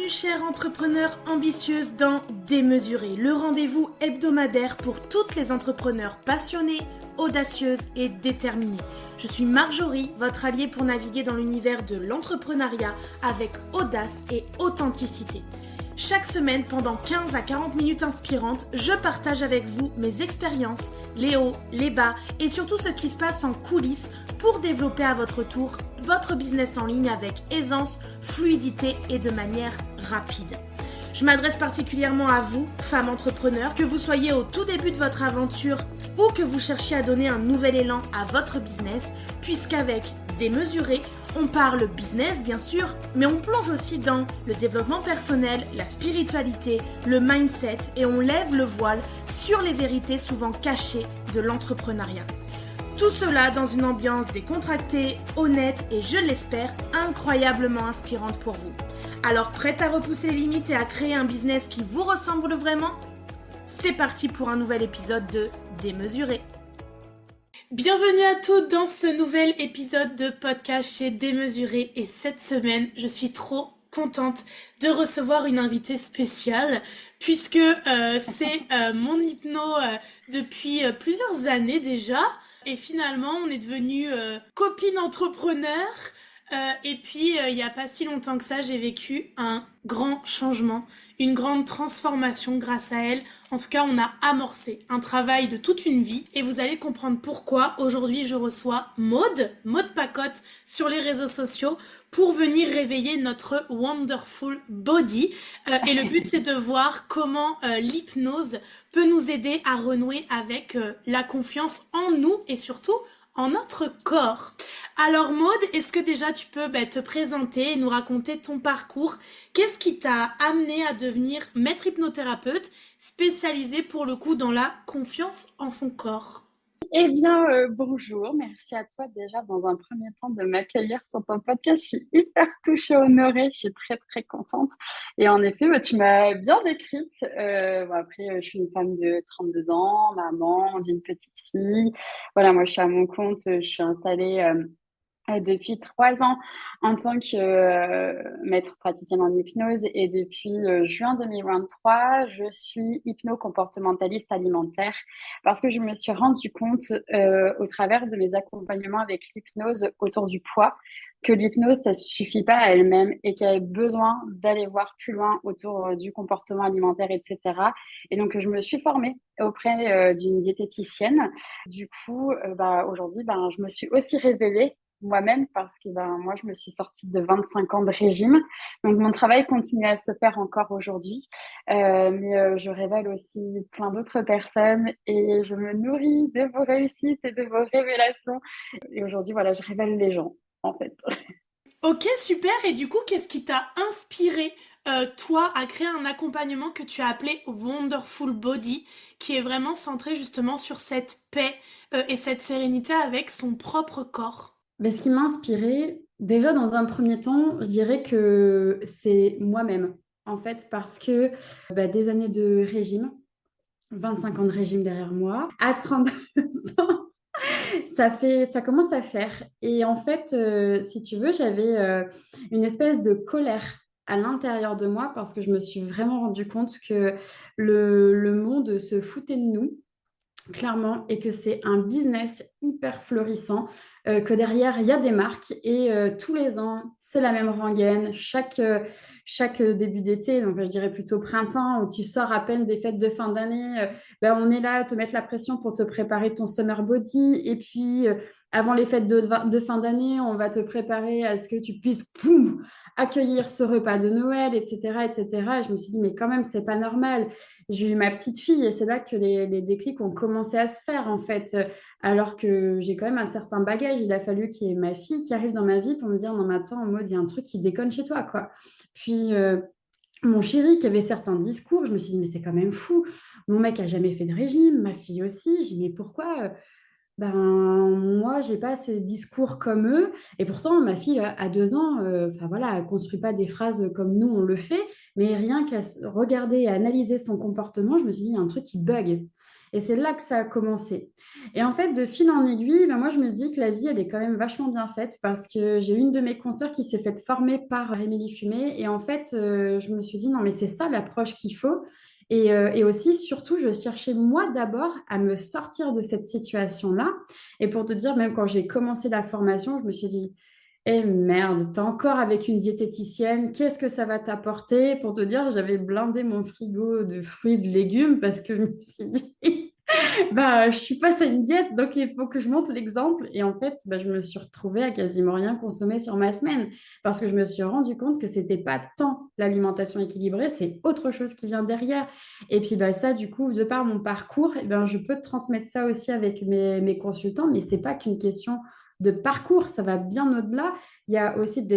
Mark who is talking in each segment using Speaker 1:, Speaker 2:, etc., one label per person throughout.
Speaker 1: Bienvenue chères entrepreneurs ambitieuses dans Démesuré, le rendez-vous hebdomadaire pour toutes les entrepreneurs passionnées, audacieuses et déterminées. Je suis Marjorie, votre alliée pour naviguer dans l'univers de l'entrepreneuriat avec audace et authenticité. Chaque semaine, pendant 15 à 40 minutes inspirantes, je partage avec vous mes expériences, les hauts, les bas et surtout ce qui se passe en coulisses pour développer à votre tour votre business en ligne avec aisance, fluidité et de manière rapide. Je m'adresse particulièrement à vous, femmes entrepreneurs, que vous soyez au tout début de votre aventure ou que vous cherchiez à donner un nouvel élan à votre business, puisqu'avec Démesuré, on parle business bien sûr, mais on plonge aussi dans le développement personnel, la spiritualité, le mindset et on lève le voile sur les vérités souvent cachées de l'entrepreneuriat. Tout cela dans une ambiance décontractée, honnête et je l'espère incroyablement inspirante pour vous. Alors prête à repousser les limites et à créer un business qui vous ressemble vraiment ? C'est parti pour un nouvel épisode de Démesuré. Bienvenue à toutes dans ce nouvel épisode de podcast chez Démesuré et cette semaine, je suis trop contente de recevoir une invitée spéciale puisque c'est mon hypno depuis plusieurs années déjà et finalement on est devenus copines entrepreneurs et puis il n'y a pas si longtemps que ça j'ai vécu un grand changement, une grande transformation grâce à elle. En tout cas, on a amorcé un travail de toute une vie et vous allez comprendre pourquoi aujourd'hui je reçois Maud Pacotte sur les réseaux sociaux pour venir réveiller notre wonderful body. Et le but c'est de voir comment l'hypnose peut nous aider à renouer avec la confiance en nous et surtout en notre corps. Alors Maud, est-ce que déjà tu peux te présenter et nous raconter ton parcours ? Qu'est-ce qui t'a amené à devenir maître hypnothérapeute spécialisé pour le coup dans la confiance en son corps ?
Speaker 2: Eh bien, bonjour. Merci à toi déjà dans un premier temps de m'accueillir sur ton podcast. Je suis hyper touchée, honorée. Je suis très, très contente. Et en effet, tu m'as bien décrite. Après, je suis une femme de 32 ans, maman d'une petite fille. Voilà, moi, je suis à mon compte. Je suis installée depuis 3 ans en tant que maître praticienne en hypnose et depuis juin 2023, je suis hypno-comportementaliste alimentaire parce que je me suis rendu compte au travers de mes accompagnements avec l'hypnose autour du poids que l'hypnose, ça suffit pas à elle-même et qu'il y avait besoin d'aller voir plus loin autour du comportement alimentaire, etc. Et donc, je me suis formée auprès d'une diététicienne. Du coup, aujourd'hui, je me suis aussi révélée moi-même parce que moi, je me suis sortie de 25 ans de régime. Donc, mon travail continue à se faire encore aujourd'hui. Mais je révèle aussi plein d'autres personnes et je me nourris de vos réussites et de vos révélations. Et aujourd'hui, voilà, je révèle les gens, en fait.
Speaker 1: Ok, super. Et du coup, qu'est-ce qui t'a inspiré, toi, à créer un accompagnement que tu as appelé Wonderful Body, qui est vraiment centré justement sur cette paix et cette sérénité avec son propre corps ?
Speaker 3: Mais ce qui m'a inspirée, déjà dans un premier temps, je dirais que c'est moi-même, en fait, parce que des années de régime, 25 ans de régime derrière moi, à 32 ans, ça commence à faire. Et en fait, si tu veux, j'avais une espèce de colère à l'intérieur de moi parce que je me suis vraiment rendu compte que le monde se foutait de nous clairement, et que c'est un business hyper florissant, que derrière, il y a des marques et tous les ans, c'est la même rengaine. Chaque début d'été, donc je dirais plutôt printemps, où tu sors à peine des fêtes de fin d'année, on est là à te mettre la pression pour te préparer ton summer body. Et puis, avant les fêtes de fin d'année, on va te préparer à ce que tu puisses accueillir ce repas de Noël, etc., etc. Et je me suis dit, mais quand même, c'est pas normal. J'ai eu ma petite fille et c'est là que les déclics ont commencé à se faire, en fait. Alors que j'ai quand même un certain bagage. Il a fallu qu'il y ait ma fille qui arrive dans ma vie pour me dire, non, mais attends, en mode, il y a un truc qui déconne chez toi, quoi. Puis, mon chéri qui avait certains discours, je me suis dit, mais c'est quand même fou. Mon mec a jamais fait de régime, ma fille aussi. J'ai dit, mais pourquoi moi, j'ai pas ces discours comme eux. Et pourtant, ma fille a 2 ans, voilà, elle construit pas des phrases comme nous, on le fait. Mais rien qu'à regarder et analyser son comportement, je me suis dit, il y a un truc qui bug. Et c'est là que ça a commencé. Et en fait, de fil en aiguille, ben moi, je me dis que la vie, elle est quand même vachement bien faite parce que j'ai une de mes consoeurs qui s'est faite former par Émilie Fumé. Et en fait, je me suis dit, non, mais c'est ça l'approche qu'il faut. Et aussi, surtout, je cherchais moi d'abord à me sortir de cette situation-là. Et pour te dire, même quand j'ai commencé la formation, je me suis dit, eh merde, t'es encore avec une diététicienne, qu'est-ce que ça va t'apporter? Pour te dire, j'avais blindé mon frigo de fruits, de légumes parce que je me suis dit, bah, je suis face à une diète, donc il faut que je montre l'exemple. Et en fait, bah, je me suis retrouvée à quasiment rien consommer sur ma semaine parce que je me suis rendu compte que c'était pas tant l'alimentation équilibrée, c'est autre chose qui vient derrière. Et puis bah, ça, du coup, de par mon parcours, eh ben, je peux te transmettre ça aussi avec mes consultants, mais c'est pas qu'une question de parcours, ça va bien au-delà. Il y a aussi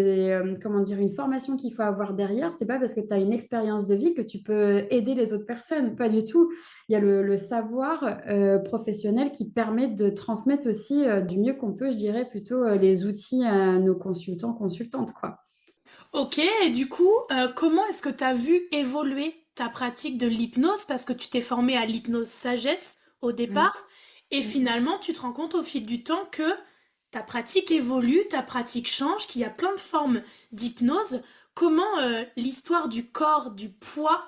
Speaker 3: comment dire, une formation qu'il faut avoir derrière. C'est pas parce que tu as une expérience de vie que tu peux aider les autres personnes, pas du tout. Il y a le savoir professionnel qui permet de transmettre aussi du mieux qu'on peut, je dirais plutôt les outils à nos consultants, consultantes, quoi.
Speaker 1: Ok, et du coup, comment est-ce que tu as vu évoluer ta pratique de l'hypnose? Parce que tu t'es formé à l'hypnose sagesse au
Speaker 3: Ouais.
Speaker 1: départ, et finalement, tu te rends compte au fil du temps que ta pratique évolue, ta pratique change, qu'il y a plein de formes d'hypnose. Comment l'histoire du corps, du poids,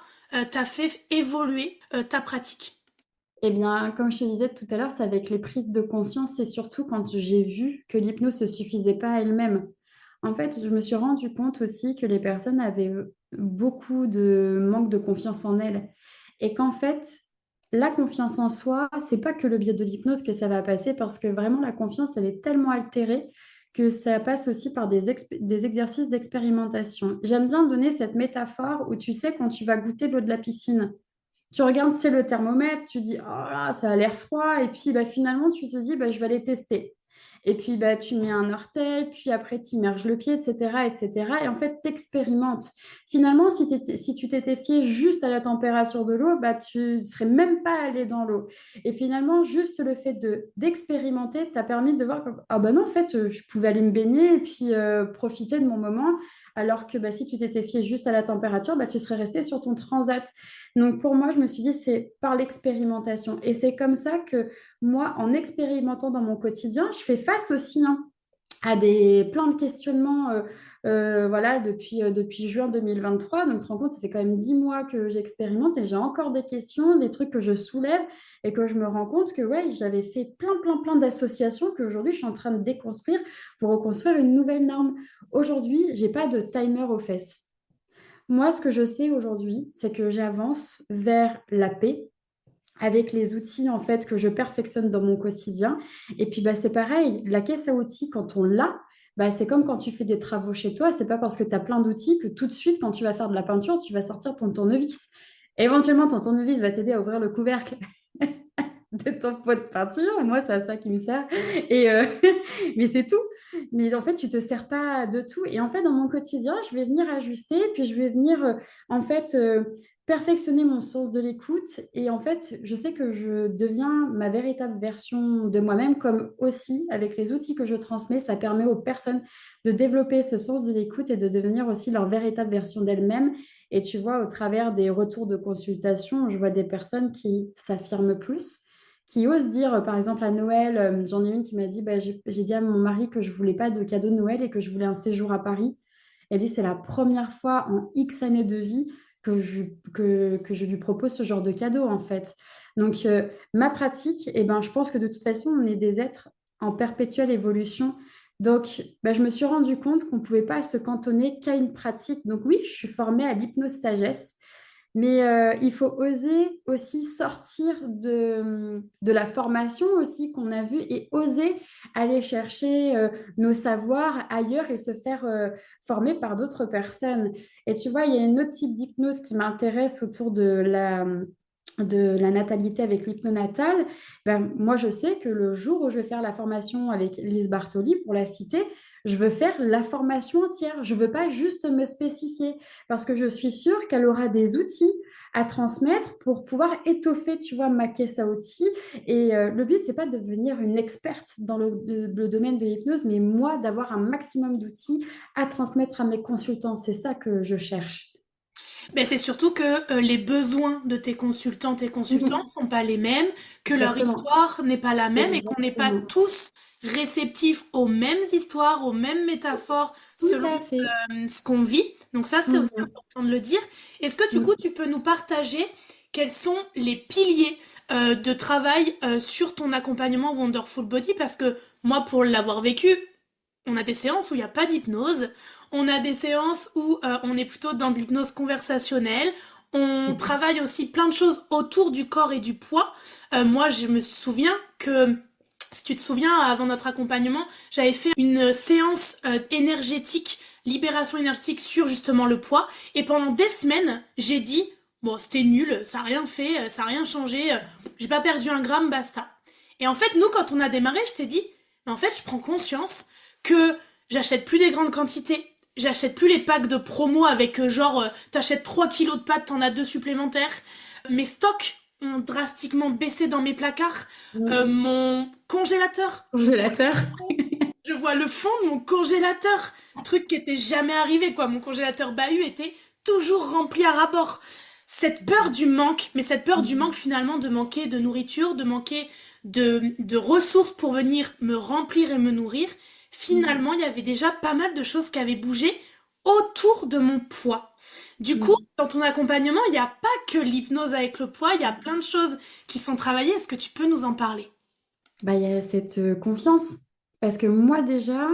Speaker 1: t'a fait évoluer ta pratique?
Speaker 3: Eh bien, comme je te disais tout à l'heure, c'est avec les prises de conscience et surtout quand j'ai vu que l'hypnose ne suffisait pas à elle-même. En fait, je me suis rendu compte aussi que les personnes avaient beaucoup de manque de confiance en elles et qu'en fait, la confiance en soi, c'est pas que le biais de l'hypnose que ça va passer parce que vraiment la confiance, elle est tellement altérée que ça passe aussi par des exercices d'expérimentation. J'aime bien donner cette métaphore où tu sais quand tu vas goûter l'eau de la piscine. Tu regardes, tu sais, le thermomètre, tu dis, oh là, ça a l'air froid. Et puis, bah, finalement, tu te dis, bah, je vais aller tester. Et puis, bah, tu mets un orteil, puis après, tu immerges le pied, etc., etc. Et cetera. Et en fait, tu expérimentes. Finalement, si tu t'étais fié juste à la température de l'eau, bah, tu ne serais même pas allé dans l'eau. Et finalement, juste le fait d'expérimenter t'a permis de voir que, ah bah non, en fait, je pouvais aller me baigner et puis profiter de mon moment. Alors que bah, si tu t'étais fié juste à la température, bah, tu serais resté sur ton transat. Donc pour moi, je me suis dit, c'est par l'expérimentation. Et c'est comme ça que moi, en expérimentant dans mon quotidien, je fais face aussi hein, à plein de questionnements voilà, depuis juin 2023. Donc tu te rends compte, ça fait quand même 10 mois que j'expérimente et j'ai encore des questions, des trucs que je soulève et que je me rends compte que ouais, j'avais fait plein d'associations qu'aujourd'hui, je suis en train de déconstruire pour reconstruire une nouvelle norme. Aujourd'hui, j'ai pas de timer aux fesses. Moi, ce que je sais aujourd'hui, c'est que j'avance vers la paix avec les outils en fait que je perfectionne dans mon quotidien. Et puis bah, c'est pareil, la caisse à outils, quand on l'a, bah, c'est comme quand tu fais des travaux chez toi, c'est pas parce que tu as plein d'outils que tout de suite, quand tu vas faire de la peinture, tu vas sortir ton tournevis. Éventuellement, ton tournevis va t'aider à ouvrir le couvercle de ton pot de peinture. Moi, c'est à ça qui me sert. Et mais c'est tout. Mais en fait, tu te sers pas de tout. Et en fait, dans mon quotidien, je vais venir ajuster, puis je vais venir en fait perfectionner mon sens de l'écoute. Et en fait, je sais que je deviens ma véritable version de moi-même, comme aussi avec les outils que je transmets, ça permet aux personnes de développer ce sens de l'écoute et de devenir aussi leur véritable version d'elles-mêmes. Et tu vois, au travers des retours de consultation, je vois des personnes qui s'affirment plus, qui osent dire, par exemple, à Noël, j'en ai une qui m'a dit, bah, j'ai dit à mon mari que je voulais pas de cadeau de Noël et que je voulais un séjour à Paris. Elle dit, c'est la première fois en X années de vie que je lui propose ce genre de cadeau, en fait. Donc, ma pratique, eh ben, je pense que de toute façon, on est des êtres en perpétuelle évolution. Donc, bah, je me suis rendu compte qu'on ne pouvait pas se cantonner qu'à une pratique. Donc oui, je suis formée à l'hypnose sagesse, mais il faut oser aussi sortir de la formation aussi qu'on a vue et oser aller chercher nos savoirs ailleurs et se faire former par d'autres personnes. Et tu vois, il y a un autre type d'hypnose qui m'intéresse autour de la natalité avec l'hypnonatal. Ben, moi, je sais que le jour où je vais faire la formation avec Lise Bartoli, pour la citer, je veux faire la formation entière. Je ne veux pas juste me spécifier parce que je suis sûre qu'elle aura des outils à transmettre pour pouvoir étoffer, tu vois, ma caisse à outils. Et le but, c'est pas de devenir une experte dans le domaine de l'hypnose, mais moi, d'avoir un maximum d'outils à transmettre à mes consultants. C'est ça que je cherche.
Speaker 1: Ben, c'est surtout que les besoins de tes consultantes et consultants
Speaker 3: Mhm.
Speaker 1: sont pas les mêmes, que leur
Speaker 3: Exactement.
Speaker 1: histoire n'est pas la même et qu'on n'est pas
Speaker 3: Exactement.
Speaker 1: tous réceptifs aux mêmes histoires, aux mêmes métaphores
Speaker 3: Tout
Speaker 1: selon
Speaker 3: à fait.
Speaker 1: ce qu'on vit. Donc ça, c'est aussi
Speaker 3: Mhm.
Speaker 1: important de le dire. Est-ce que du coup,
Speaker 3: Mhm.
Speaker 1: tu peux nous partager quels sont les piliers de travail sur ton accompagnement Wonderful Body? Parce que moi, pour l'avoir vécu, on a des séances où il n'y a pas d'hypnose. On a des séances où on est plutôt dans de l'hypnose conversationnelle. On
Speaker 3: Mhm.
Speaker 1: travaille aussi plein de choses autour du corps et du poids. Moi, je me souviens que, si tu te souviens, avant notre accompagnement, j'avais fait une séance énergétique, libération énergétique sur justement le poids. Et pendant des semaines, j'ai dit, bon, c'était nul, ça n'a rien fait, ça n'a rien changé, j'ai pas perdu un gramme, basta. Et en fait, nous, quand on a démarré, je t'ai dit, mais en fait, je prends conscience que j'achète plus des grandes quantités, j'achète plus les packs de promo avec t'achètes 3 kilos de pâtes, t'en as 2 supplémentaires. Mes stocks ont drastiquement baissé dans mes placards.
Speaker 3: Mhm.
Speaker 1: Mon congélateur,
Speaker 3: Congélateur.
Speaker 1: je vois le fond de mon congélateur. Truc qui était jamais arrivé, quoi. Mon congélateur bahut était toujours rempli à rabord. Cette peur du manque, mais cette peur du manque
Speaker 3: Mhm.
Speaker 1: finalement de manquer de nourriture, de manquer de ressources pour venir me remplir et me nourrir,
Speaker 3: Mhm.
Speaker 1: finalement il y avait déjà pas mal de choses qui avaient bougé autour de mon poids. Du coup,
Speaker 3: Mhm.
Speaker 1: dans ton accompagnement, il n'y a pas que l'hypnose avec le poids, il y a plein de choses qui sont travaillées. Est-ce que tu peux nous en parler?
Speaker 3: Bah, il y a cette confiance. Parce que moi, déjà,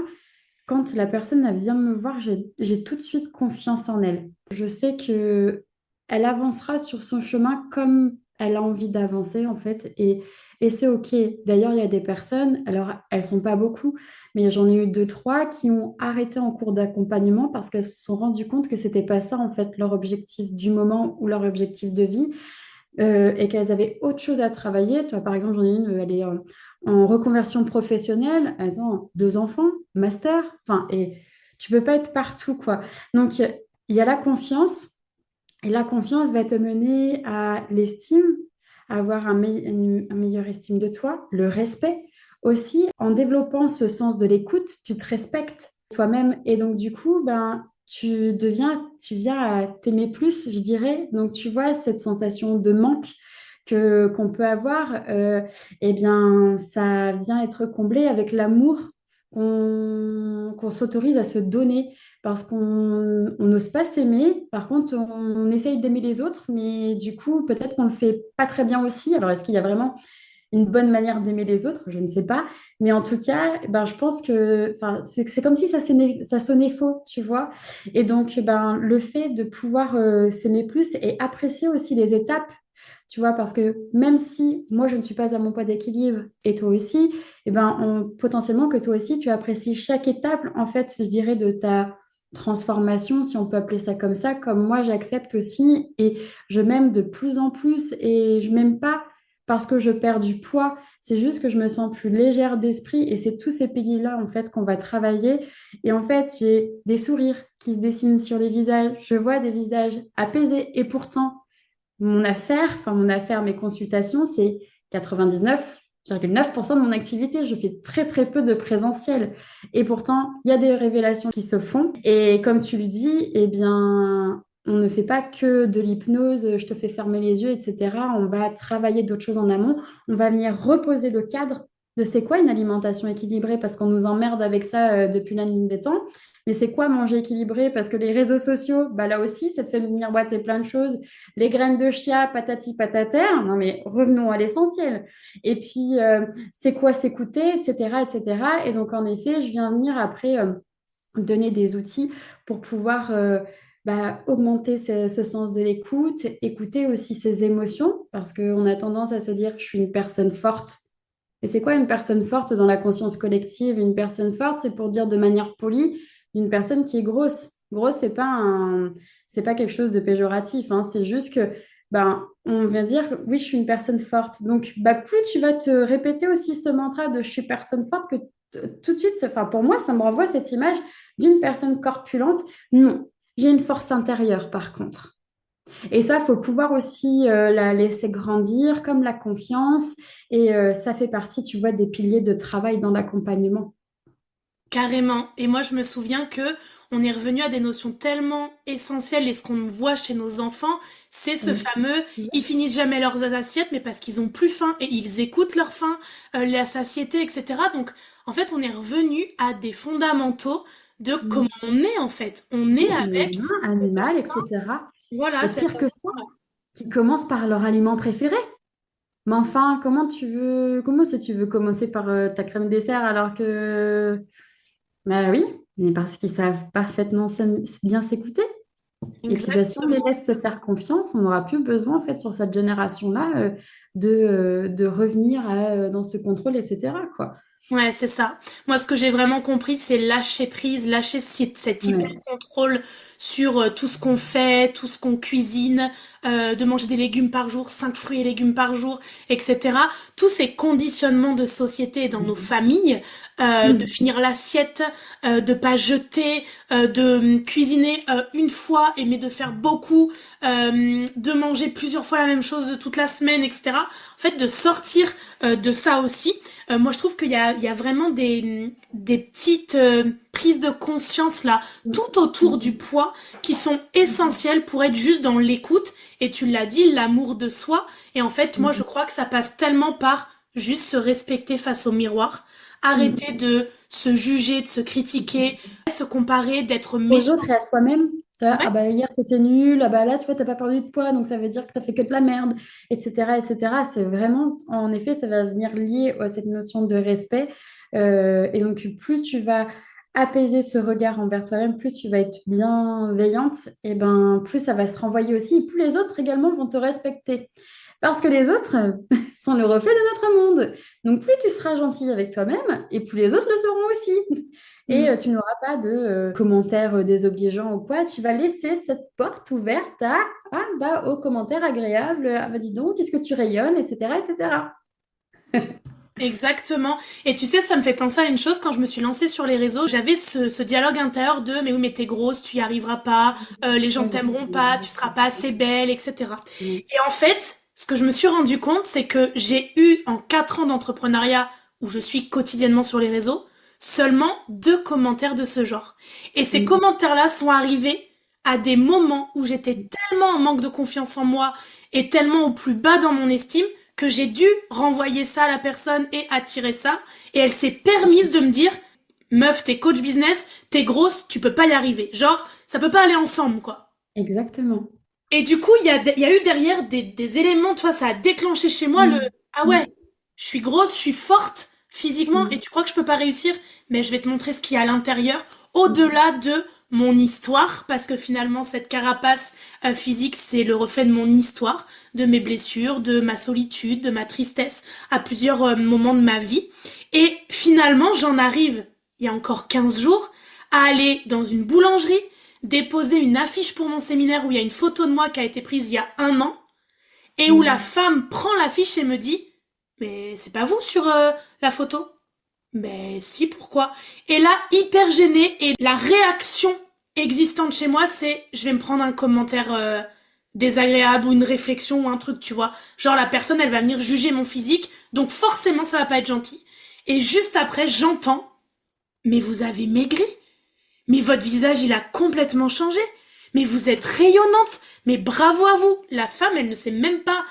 Speaker 3: quand la personne elle vient me voir, j'ai tout de suite confiance en elle. Je sais que elle avancera sur son chemin comme elle a envie d'avancer, en fait. Et c'est OK. D'ailleurs, il y a des personnes, alors elles sont pas beaucoup, mais j'en ai eu deux, trois qui ont arrêté en cours d'accompagnement parce qu'elles se sont rendues compte que c'était pas ça, en fait, leur objectif du moment ou leur objectif de vie. Et qu'elles avaient autre chose à travailler. Toi, par exemple, j'en ai une, elle est en reconversion professionnelle, elles ont deux enfants, master, enfin, et tu peux pas être partout, quoi. Donc, il y a la confiance, et la confiance va te mener à l'estime, à avoir un meilleur estime de toi, le respect. Aussi, en développant ce sens de l'écoute, tu te respectes toi-même et donc du coup, ben, tu viens à t'aimer plus, je dirais. Donc tu vois cette sensation de manque que qu'on peut avoir, eh bien, ça vient être comblé avec l'amour qu'on s'autorise à se donner parce qu'on n'ose pas s'aimer. Par contre, on essaye d'aimer les autres, mais du coup, peut-être qu'on le fait pas très bien aussi. Alors, est-ce qu'il y a vraiment une bonne manière d'aimer les autres? Je ne sais pas. Mais en tout cas, ben, je pense que enfin, c'est comme si ça sonnait faux, tu vois. Et donc, ben, le fait de pouvoir s'aimer plus et apprécier aussi les étapes, tu vois, parce que même si moi, je ne suis pas à mon poids d'équilibre et toi aussi, et ben, potentiellement que toi aussi, tu apprécies chaque étape, en fait, je dirais, de ta transformation, si on peut appeler ça comme moi, j'accepte aussi et je m'aime de plus en plus et je m'aime pas parce que je perds du poids, c'est juste que je me sens plus légère d'esprit et c'est tous ces piliers-là en fait qu'on va travailler. Et en fait, j'ai des sourires qui se dessinent sur les visages, je vois des visages apaisés et pourtant, mon affaire, mes consultations, c'est 99,9% de mon activité. Je fais très, très peu de présentiel. Et pourtant, il y a des révélations qui se font. Et comme tu le dis, eh bien, on ne fait pas que de l'hypnose, je te fais fermer les yeux, etc. On va travailler d'autres choses en amont. On va venir reposer le cadre de c'est quoi une alimentation équilibrée parce qu'on nous emmerde avec ça depuis la nuit des temps. Mais c'est quoi manger équilibré? Parce que les réseaux sociaux, bah là aussi, ça te fait miroiter plein de choses, les graines de chia, patati patata. Non, mais revenons à l'essentiel. Et puis, c'est quoi s'écouter, etc., etc. Et cetera. Et donc, en effet, je viens venir après donner des outils pour pouvoir bah, augmenter ce sens de l'écoute, écouter aussi ses émotions, parce qu'on a tendance à se dire, je suis une personne forte. Et c'est quoi une personne forte dans la conscience collective? Une personne forte, c'est pour dire de manière polie, une personne qui est grosse. Grosse, c'est pas quelque chose de péjoratif, hein. C'est juste que, ben, on vient dire, oui, je suis une personne forte. Donc, bah, plus tu vas te répéter aussi ce mantra de je suis personne forte que tout de suite, enfin, pour moi, ça me renvoie cette image d'une personne corpulente. Non, j'ai une force intérieure, par contre. Et ça, il faut pouvoir aussi la laisser grandir, comme la confiance. Et ça fait partie, tu vois, des piliers de travail dans l'accompagnement.
Speaker 1: Carrément. Et moi, je me souviens que on est revenu à des notions tellement essentielles et ce qu'on voit chez nos enfants, c'est ce
Speaker 3: Mm.
Speaker 1: fameux, ils finissent jamais leurs assiettes, mais parce qu'ils ont plus faim et ils écoutent leur faim, la satiété, etc. Donc, en fait, on est revenu à des fondamentaux de comment
Speaker 3: Mm.
Speaker 1: on est, en fait. On
Speaker 3: Oui,
Speaker 1: est
Speaker 3: on est
Speaker 1: avec
Speaker 3: humain,
Speaker 1: cet
Speaker 3: animal,
Speaker 1: instinct,
Speaker 3: etc.
Speaker 1: voilà,
Speaker 3: Et
Speaker 1: cet
Speaker 3: pire que ça,
Speaker 1: instinct-là.
Speaker 3: qui commencent par leur aliment préféré. Mais enfin, comment si tu veux commencer par ta crème dessert alors que, bah oui, mais parce qu'ils savent parfaitement bien s'écouter. Et puis, bah, si on les
Speaker 1: Exactement.
Speaker 3: laisse se faire confiance, on n'aura plus besoin, en fait, sur cette génération-là, de revenir dans ce contrôle, etc., quoi.
Speaker 1: Ouais, c'est ça. Moi, ce que j'ai vraiment compris, c'est lâcher prise, lâcher cet hyper
Speaker 3: Ouais.
Speaker 1: contrôle sur tout ce qu'on fait, tout ce qu'on cuisine, de manger des légumes par jour, 5 fruits et légumes par jour, etc. Tous ces conditionnements de société dans nos familles, de
Speaker 3: Mm.
Speaker 1: finir l'assiette, de pas jeter, de cuisiner une fois, mais de faire beaucoup, de manger plusieurs fois la même chose toute la semaine, etc. En fait, de sortir de ça aussi. Moi, je trouve qu'il y a vraiment des petites prises de conscience là, tout autour du poids, qui sont essentielles pour être juste dans l'écoute. Et tu l'as dit, l'amour de soi. Et en fait, moi, je
Speaker 3: Mm.
Speaker 1: crois que ça passe tellement par juste se respecter face au miroir, arrêter
Speaker 3: Mm.
Speaker 1: de se juger, de se critiquer, se comparer, d'être
Speaker 3: Aux
Speaker 1: méchant.
Speaker 3: autres et à soi-même. Ah
Speaker 1: Ouais,
Speaker 3: bah hier t'étais nul, ah bah là tu vois t'as pas perdu de poids donc ça veut dire que t'as fait que de la merde, etc. etc. C'est vraiment, en effet, ça va venir lié à cette notion de respect. Et donc plus tu vas apaiser ce regard envers toi-même, plus tu vas être bienveillante, et ben plus ça va se renvoyer aussi, et plus les autres également vont te respecter. Parce que les autres sont le reflet de notre monde. Donc plus tu seras gentil avec toi-même, et plus les autres le seront aussi. Et
Speaker 1: mm,
Speaker 3: tu n'auras pas de commentaires désobligeants ou quoi. Tu vas laisser cette porte ouverte aux commentaires agréables. Ah bah dis donc, qu'est-ce que tu rayonnes, etc., etc.
Speaker 1: exactement. Et tu sais, ça me fait penser à une chose, quand je me suis lancée sur les réseaux, j'avais ce dialogue intérieur de mais oui, mais t'es grosse, tu y arriveras pas, les gens t'aimeront pas, tu seras pas assez belle, etc. Et en fait, ce que je me suis rendu compte, c'est que j'ai eu en 4 ans d'entrepreneuriat où je suis quotidiennement sur les réseaux, seulement 2 commentaires de ce genre. Et ces commentaires-là sont arrivés à des moments où j'étais tellement en manque de confiance en moi et tellement au plus bas dans mon estime que j'ai dû renvoyer ça à la personne et attirer ça. Et elle s'est permise de me dire, meuf, t'es coach business, t'es grosse, tu peux pas y arriver. Genre, ça peut pas aller ensemble, quoi.
Speaker 3: Exactement.
Speaker 1: Et du coup, il y a eu derrière des éléments, toi, ça a déclenché chez moi le,
Speaker 3: Mm.
Speaker 1: ah ouais,
Speaker 3: Mm.
Speaker 1: je suis grosse, je suis forte physiquement et
Speaker 3: Mm.
Speaker 1: tu crois que je peux pas réussir, mais je vais te montrer ce qu'il y a à l'intérieur, au-delà de mon histoire, parce que finalement, cette carapace physique, c'est le reflet de mon histoire, de mes blessures, de ma solitude, de ma tristesse, à plusieurs moments de ma vie. Et finalement, j'en arrive, il y a encore 15 jours, à aller dans une boulangerie, déposer une affiche pour mon séminaire où il y a une photo de moi qui a été prise il y a 1 an, et où la
Speaker 3: Mm.
Speaker 1: femme prend l'affiche et me dit, mais c'est pas vous sur la photo? Ben si, pourquoi? Et là, hyper gênée, et la réaction existante chez moi, c'est je vais me prendre un commentaire désagréable ou une réflexion ou un truc, tu vois. Genre la personne, elle va venir juger mon physique, donc forcément ça va pas être gentil. Et juste après, j'entends, mais vous avez maigri? Mais votre visage, il a complètement changé. Mais vous êtes rayonnante. Mais bravo à vous. La femme, elle ne sait même pas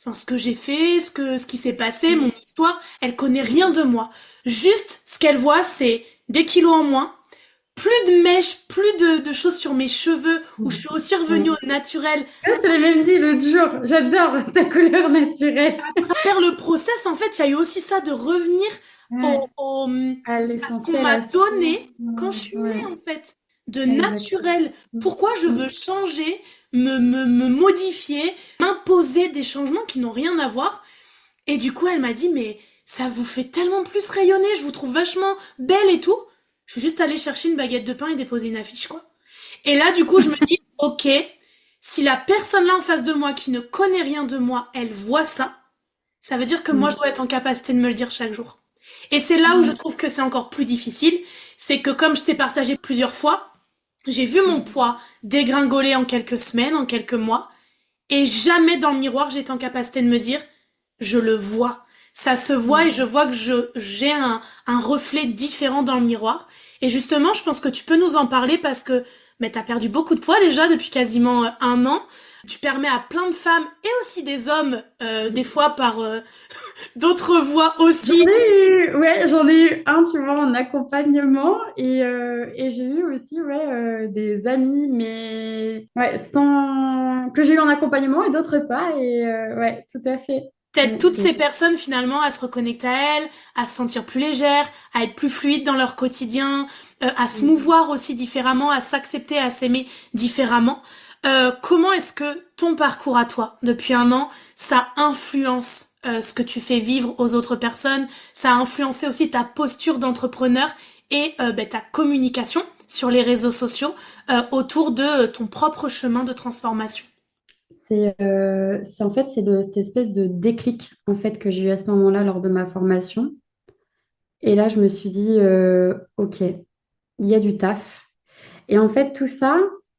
Speaker 1: enfin, ce que j'ai fait, ce qui s'est passé, mon histoire. Elle connaît rien de moi. Juste, ce qu'elle voit, c'est des kilos en moins, plus de mèches, plus de choses sur mes cheveux, où je
Speaker 3: Mm.
Speaker 1: suis aussi revenue
Speaker 3: Mm.
Speaker 1: au naturel.
Speaker 3: Je te l'ai même dit l'autre jour, j'adore ta couleur naturelle.
Speaker 1: À travers le process, en fait, il y a eu aussi ça de revenir
Speaker 3: Ouais. À
Speaker 1: à ce qu'on
Speaker 3: l'essentiel,
Speaker 1: m'a
Speaker 3: à soi.
Speaker 1: donné quand je suis née,
Speaker 3: Ouais,
Speaker 1: en fait, de
Speaker 3: exactement.
Speaker 1: naturel. Pourquoi je veux
Speaker 3: Mm.
Speaker 1: changer, me modifier, m'imposer des changements qui n'ont rien à voir. Et du coup, elle m'a dit, mais ça vous fait tellement plus rayonner, je vous trouve vachement belle et tout. Je suis juste allée chercher une baguette de pain et déposer une affiche, quoi. Et là, du coup, je me dis, ok, si la personne là en face de moi qui ne connaît rien de moi, elle voit ça, ça veut dire que moi, je
Speaker 3: Mm.
Speaker 1: dois être en capacité de me le dire chaque jour. Et c'est là où je
Speaker 3: Ouais.
Speaker 1: trouve que c'est encore plus difficile, c'est que comme je t'ai partagé plusieurs fois, j'ai vu mon
Speaker 3: Mm.
Speaker 1: poids dégringoler en quelques semaines, en quelques mois, et jamais dans le miroir j'étais en capacité de me dire, je le vois. Ça se voit et je vois que j'ai un reflet différent dans le miroir. Et justement, je pense que tu peux nous en parler parce que tu as perdu beaucoup de poids déjà depuis quasiment un an. Tu permets à plein de femmes et aussi des hommes, des fois par d'autres voies aussi.
Speaker 3: J'en ai eu un, tu vois, en accompagnement et j'ai eu aussi des amis, mais sans que j'ai eu en accompagnement et d'autres pas. Et ouais, tout à fait.
Speaker 1: Peut-être toutes ces personnes finalement à se reconnecter à elles, à se sentir plus légères, à être plus fluides dans leur quotidien, à se mouvoir aussi différemment, à s'accepter, à s'aimer différemment. Comment est-ce que ton parcours à toi, depuis un an, ça influence ce que tu fais vivre aux autres personnes, ça a influencé aussi ta posture d'entrepreneur et ta communication sur les réseaux sociaux autour de ton propre chemin de transformation.
Speaker 3: C'est en fait cette espèce de déclic en fait que j'ai eu à ce moment-là lors de ma formation. Et là, je me suis dit, ok, il y a du taf. Et en fait, tout ça,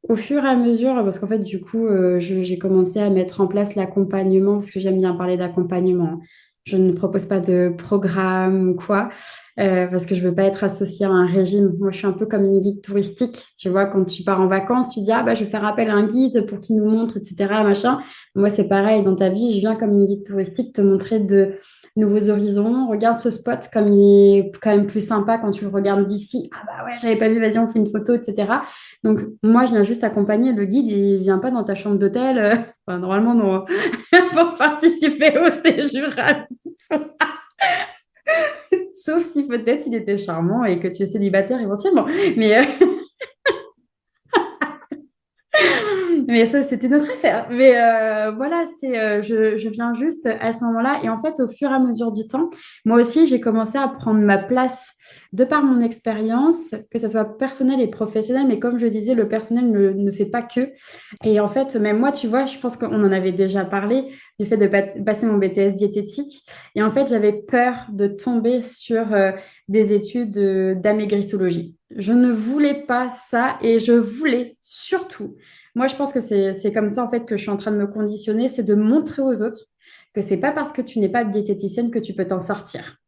Speaker 3: au fur et à mesure, parce qu'en fait, du coup, j'ai commencé à mettre en place l'accompagnement, parce que j'aime bien parler d'accompagnement. Je ne propose pas de programme ou quoi, parce que je veux pas être associée à un régime. Moi, je suis un peu comme une guide touristique. Tu vois, quand tu pars en vacances, tu dis, ah bah, je vais faire appel à un guide pour qu'il nous montre, etc., machin. Moi, c'est pareil. Dans ta vie, je viens comme une guide touristique te montrer de nouveaux horizons. Regarde ce spot comme il est quand même plus sympa quand tu le regardes d'ici. Ah bah ouais, j'avais pas vu, vas-y, on fait une photo, etc. Donc, moi, je viens juste accompagner le guide. Il vient pas dans ta chambre d'hôtel. Enfin, normalement, non. Pour participer au séjour. Sauf si peut-être il était charmant et que tu es célibataire éventuellement. Mais, mais ça, c'est une autre affaire. Mais voilà, je viens juste à ce moment-là. Et en fait, au fur et à mesure du temps, moi aussi, j'ai commencé à prendre ma place de par mon expérience, que ce soit personnel et professionnel. Mais comme je disais, le personnel ne fait pas que. Et en fait, même moi, tu vois, je pense qu'on en avait déjà parlé du fait de passer mon BTS diététique. Et en fait, j'avais peur de tomber sur des études d'amaigrissologie. Je ne voulais pas ça et je voulais surtout moi, je pense que c'est comme ça en fait que je suis en train de me conditionner, c'est de montrer aux autres que c'est pas parce que tu n'es pas diététicienne que tu peux t'en sortir.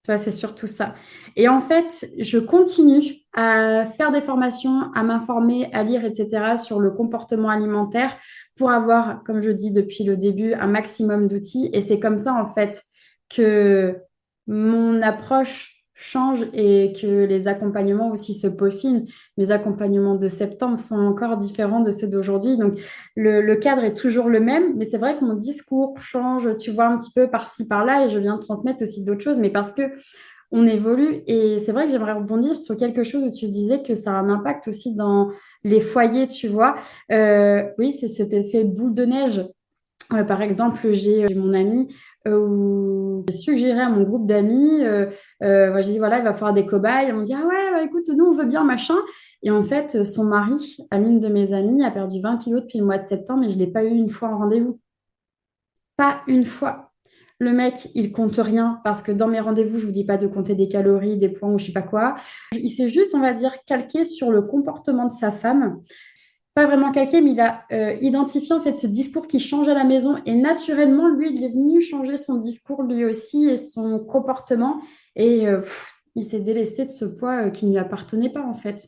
Speaker 3: Tu vois, c'est surtout ça. Et en fait, je continue à faire des formations, à m'informer, à lire, etc. sur le comportement alimentaire pour avoir, comme je dis depuis le début, un maximum d'outils. Et c'est comme ça en fait que mon approche change et que les accompagnements aussi se peaufinent. Mes accompagnements de septembre sont encore différents de ceux d'aujourd'hui. Donc, le cadre est toujours le même, mais c'est vrai que mon discours change, tu vois, un petit peu par-ci, par-là, et je viens de transmettre aussi d'autres choses, mais parce que on évolue. Et c'est vrai que j'aimerais rebondir sur quelque chose où tu disais que ça a un impact aussi dans les foyers, tu vois. Oui, c'est cet effet boule de neige. Par exemple, j'ai mon ami où j'ai suggéré à mon groupe d'amis, j'ai dit voilà, il va falloir des cobayes. On me dit ah ouais, bah, écoute, nous on veut bien machin. Et en fait, son mari, à l'une de mes amies, a perdu 20 kilos depuis le mois de septembre et je ne l'ai pas eu une fois en rendez-vous. Pas une fois. Le mec, il compte rien parce que dans mes rendez-vous, je vous dis pas de compter des calories, des points ou je sais pas quoi. Il s'est juste, on va dire, calqué sur le comportement de sa femme pas vraiment calqué, mais il a identifié en fait ce discours qui change à la maison et naturellement, lui, il est venu changer son discours lui aussi et son comportement et il s'est délesté de ce poids qui ne lui appartenait pas en fait.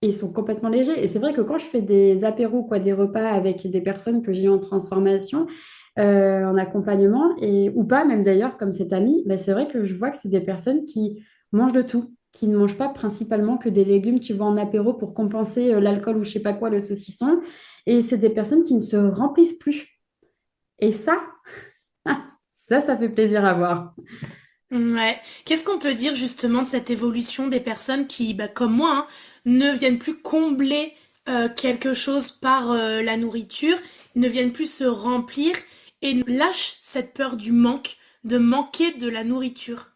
Speaker 3: Et ils sont complètement légers. Et c'est vrai que quand je fais des apéros, quoi, des repas avec des personnes que j'ai eues en transformation, en accompagnement, et, ou pas même d'ailleurs, comme cet ami, ben, c'est vrai que je vois que c'est des personnes qui mangent de tout, qui ne mangent pas principalement que des légumes, tu vois, en apéro pour compenser l'alcool ou je sais pas quoi, le saucisson. Et c'est des personnes qui ne se remplissent plus. Et ça, ça fait plaisir à voir.
Speaker 1: Ouais. Qu'est-ce qu'on peut dire justement de cette évolution des personnes qui, comme moi, hein, ne viennent plus combler quelque chose par la nourriture, ne viennent plus se remplir et lâchent cette peur du manque, de manquer de la nourriture.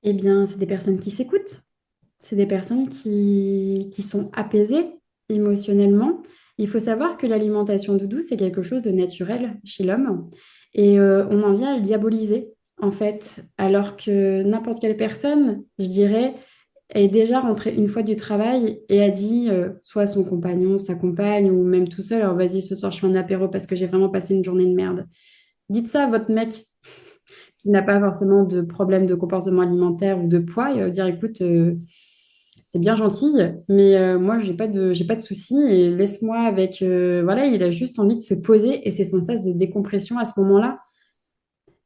Speaker 3: Eh bien, c'est des personnes qui s'écoutent. C'est des personnes qui sont apaisées émotionnellement. Il faut savoir que l'alimentation doudou, c'est quelque chose de naturel chez l'homme. Et on en vient à le diaboliser, en fait. Alors que n'importe quelle personne, je dirais, est déjà rentrée une fois du travail et a dit, soit à son compagnon, sa compagne, ou même tout seul, alors vas-y, ce soir, je fais un apéro parce que j'ai vraiment passé une journée de merde. Dites ça à votre mec qui n'a pas forcément de problème de comportement alimentaire ou de poids, il va dire, écoute, t'es bien gentille, mais moi, j'ai pas de soucis et laisse-moi avec... voilà, il a juste envie de se poser et c'est son sas de décompression à ce moment-là.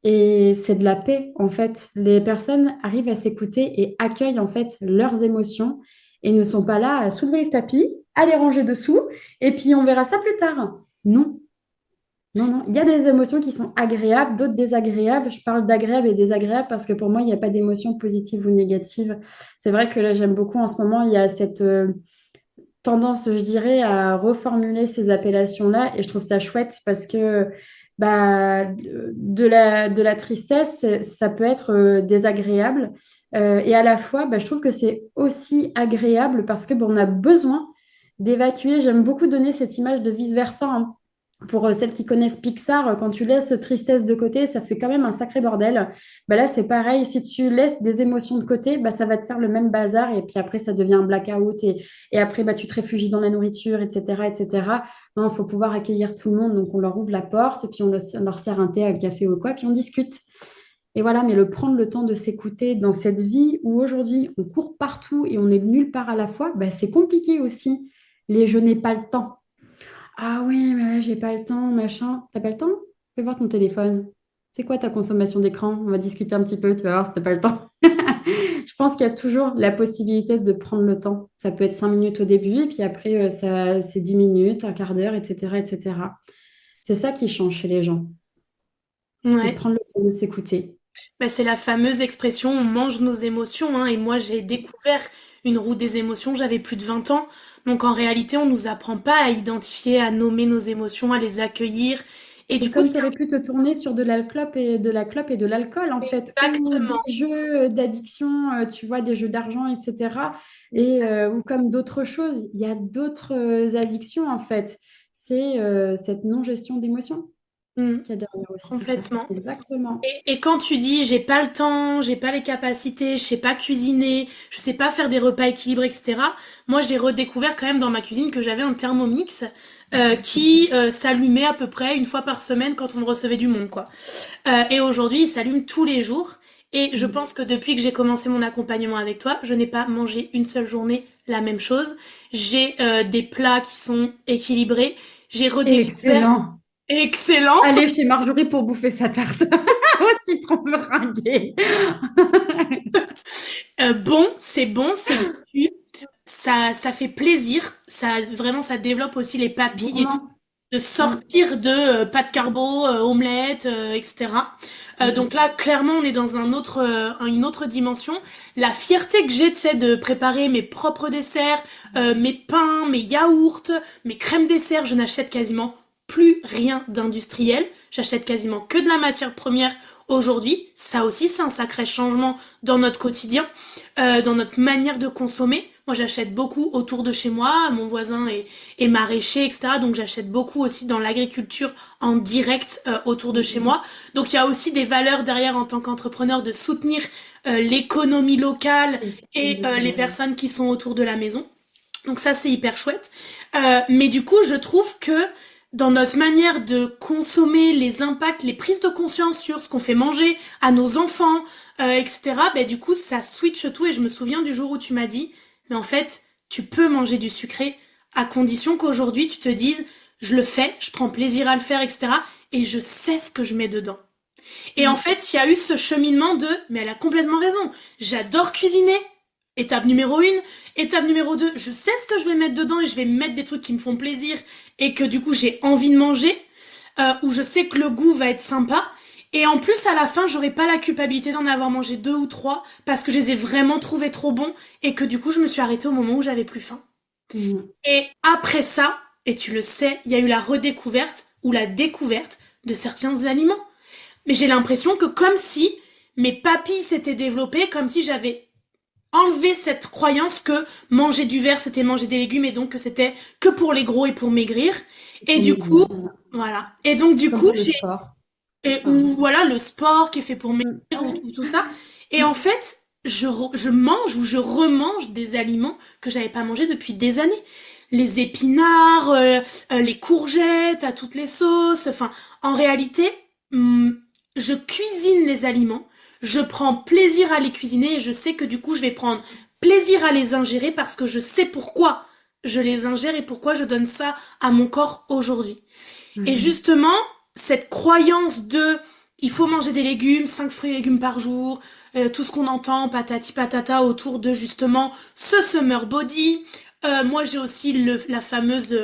Speaker 3: Et c'est de la paix, en fait. Les personnes arrivent à s'écouter et accueillent, en fait, leurs émotions et ne sont pas là à soulever le tapis, à les ranger dessous, et puis on verra ça plus tard. Non, non, non. Il y a des émotions qui sont agréables, d'autres désagréables. Je parle d'agréables et désagréables parce que pour moi, il n'y a pas d'émotion positive ou négative. C'est vrai que là, j'aime beaucoup en ce moment, il y a cette tendance, je dirais, à reformuler ces appellations-là et je trouve ça chouette parce que bah, de la tristesse, ça peut être désagréable et à la fois, bah, je trouve que c'est aussi agréable parce que bon, on a besoin d'évacuer. J'aime beaucoup donner cette image de vice-versa, hein. Pour celles qui connaissent Pixar, quand tu laisses tristesse de côté, ça fait quand même un sacré bordel. Bah là, c'est pareil. Si tu laisses des émotions de côté, bah, ça va te faire le même bazar. Et puis après, ça devient un blackout. Et après, bah, tu te réfugies dans la nourriture, etc., etc. Il faut pouvoir accueillir tout le monde. Donc, on leur ouvre la porte, et puis on leur sert un thé, un café ou quoi, puis on discute. Et voilà, mais prendre le temps de s'écouter dans cette vie où aujourd'hui, on court partout et on est nulle part à la fois, bah, c'est compliqué aussi. Les je n'ai pas le temps. Ah oui, mais là, j'ai pas le temps, machin. T'as pas le temps? Fais voir ton téléphone. C'est quoi ta consommation d'écran? On va discuter un petit peu, tu vas voir si t'as pas le temps. Je pense qu'il y a toujours la possibilité de prendre le temps. Ça peut être 5 minutes au début, et puis après, ça, c'est 10 minutes, un quart d'heure, etc., etc. C'est ça qui change chez les gens. C'est de
Speaker 1: Ouais.
Speaker 3: prendre le temps de s'écouter.
Speaker 1: Bah, c'est la fameuse expression on mange nos émotions, hein, et moi j'ai découvert une roue des émotions, j'avais plus de 20 ans. Donc en réalité, on nous apprend pas à identifier, à nommer nos émotions, à les accueillir. Et
Speaker 3: C'est
Speaker 1: du coup,
Speaker 3: comme
Speaker 1: c'est
Speaker 3: tu aurais pu te tourner sur de la clope et de l'alcool, en fait, ou des
Speaker 1: exactement,
Speaker 3: jeux d'addiction, tu vois, des jeux d'argent, etc. Et, ou comme d'autres choses. Il y a d'autres addictions, en fait. C'est cette non-gestion d'émotions
Speaker 1: Mm,
Speaker 3: qu'il y a derrière aussi tout ça.
Speaker 1: complètement.
Speaker 3: Exactement.
Speaker 1: Et quand tu dis j'ai pas le temps, j'ai pas les capacités, je sais pas cuisiner, je sais pas faire des repas équilibrés, etc. Moi, j'ai redécouvert quand même dans ma cuisine que j'avais un Thermomix qui s'allumait à peu près une fois par semaine quand on recevait du monde, quoi. Et aujourd'hui, il s'allume tous les jours. Et je
Speaker 3: Mm.
Speaker 1: pense que depuis que j'ai commencé mon accompagnement avec toi, je n'ai pas mangé une seule journée la même chose. J'ai des plats qui sont équilibrés. J'ai redécouvert
Speaker 3: Excellent.
Speaker 1: excellent.
Speaker 3: Allez chez Marjorie pour bouffer sa tarte au citron meringuée.
Speaker 1: Bon, c'est goûtu, ça fait plaisir, ça vraiment ça développe aussi les papilles et tout,
Speaker 3: Gourmand.
Speaker 1: de
Speaker 3: Mm.
Speaker 1: sortir de pâtes carbo, omelette, etc. Donc
Speaker 3: Mm.
Speaker 1: là, clairement, on est dans une autre dimension. La fierté que j'ai, tu sais, de préparer mes propres desserts, mes pains, mes yaourts, mes crèmes desserts, je n'achète quasiment plus rien d'industriel. J'achète quasiment que de la matière première aujourd'hui. Ça aussi, c'est un sacré changement dans notre quotidien, dans notre manière de consommer. Moi, j'achète beaucoup autour de chez moi. Mon voisin est maraîcher, etc. Donc, j'achète beaucoup aussi dans l'agriculture en direct autour de chez
Speaker 3: Mm.
Speaker 1: moi. Donc, il y a aussi des valeurs derrière en tant qu'entrepreneur de soutenir l'économie locale et les
Speaker 3: Exactement.
Speaker 1: personnes qui sont autour de la maison. Donc ça, c'est hyper chouette. Mais du coup, je trouve que dans notre manière de consommer, les impacts, les prises de conscience sur ce qu'on fait manger à nos enfants, etc., ben, du coup, ça switch tout. Et je me souviens du jour où tu m'as dit, mais en fait, tu peux manger du sucré à condition qu'aujourd'hui, tu te dises, je le fais, je prends plaisir à le faire, etc., et je sais ce que je mets dedans. Et en
Speaker 3: Mm.
Speaker 1: fait, il y a eu ce cheminement de, mais elle a complètement raison. J'adore cuisiner. Étape numéro 1. Étape numéro 2, je sais ce que je vais mettre dedans et je vais mettre des trucs qui me font plaisir et que du coup j'ai envie de manger, où je sais que le goût va être sympa. Et en plus, à la fin, j'aurai pas la culpabilité d'en avoir mangé 2 ou 3 parce que je les ai vraiment trouvés trop bons et que du coup, je me suis arrêtée au moment où j'avais plus faim.
Speaker 3: Mm.
Speaker 1: Et après ça, et tu le sais, il y a eu la redécouverte ou la découverte de certains aliments. Mais j'ai l'impression que comme si mes papilles s'étaient développées, comme si j'avais enlevé cette croyance que manger du verre, c'était manger des légumes et donc que c'était que pour les gros et pour maigrir. Et
Speaker 3: Pour
Speaker 1: du
Speaker 3: maigrir,
Speaker 1: coup,
Speaker 3: voilà.
Speaker 1: voilà. Et donc du
Speaker 3: Comme
Speaker 1: coup,
Speaker 3: pour le sport.
Speaker 1: et,
Speaker 3: Pareil.
Speaker 1: ou voilà, le sport qui est fait pour
Speaker 3: Mm.
Speaker 1: maigrir
Speaker 3: Ouais.
Speaker 1: ou tout ça. Et en
Speaker 3: Mm.
Speaker 1: fait, je mange ou je remange des aliments que j'avais pas mangés depuis des années. Les épinards, les courgettes à toutes les sauces. Enfin, en réalité, hum, je cuisine les aliments, je prends plaisir à les cuisiner et je sais que du coup, je vais prendre plaisir à les ingérer parce que je sais pourquoi je les ingère et pourquoi je donne ça à mon corps aujourd'hui. Et
Speaker 3: Mhm.
Speaker 1: justement, cette croyance de il faut manger des légumes, 5 fruits et légumes par jour, tout ce qu'on entend, patati patata, autour de justement ce summer body. Moi, j'ai aussi la fameuse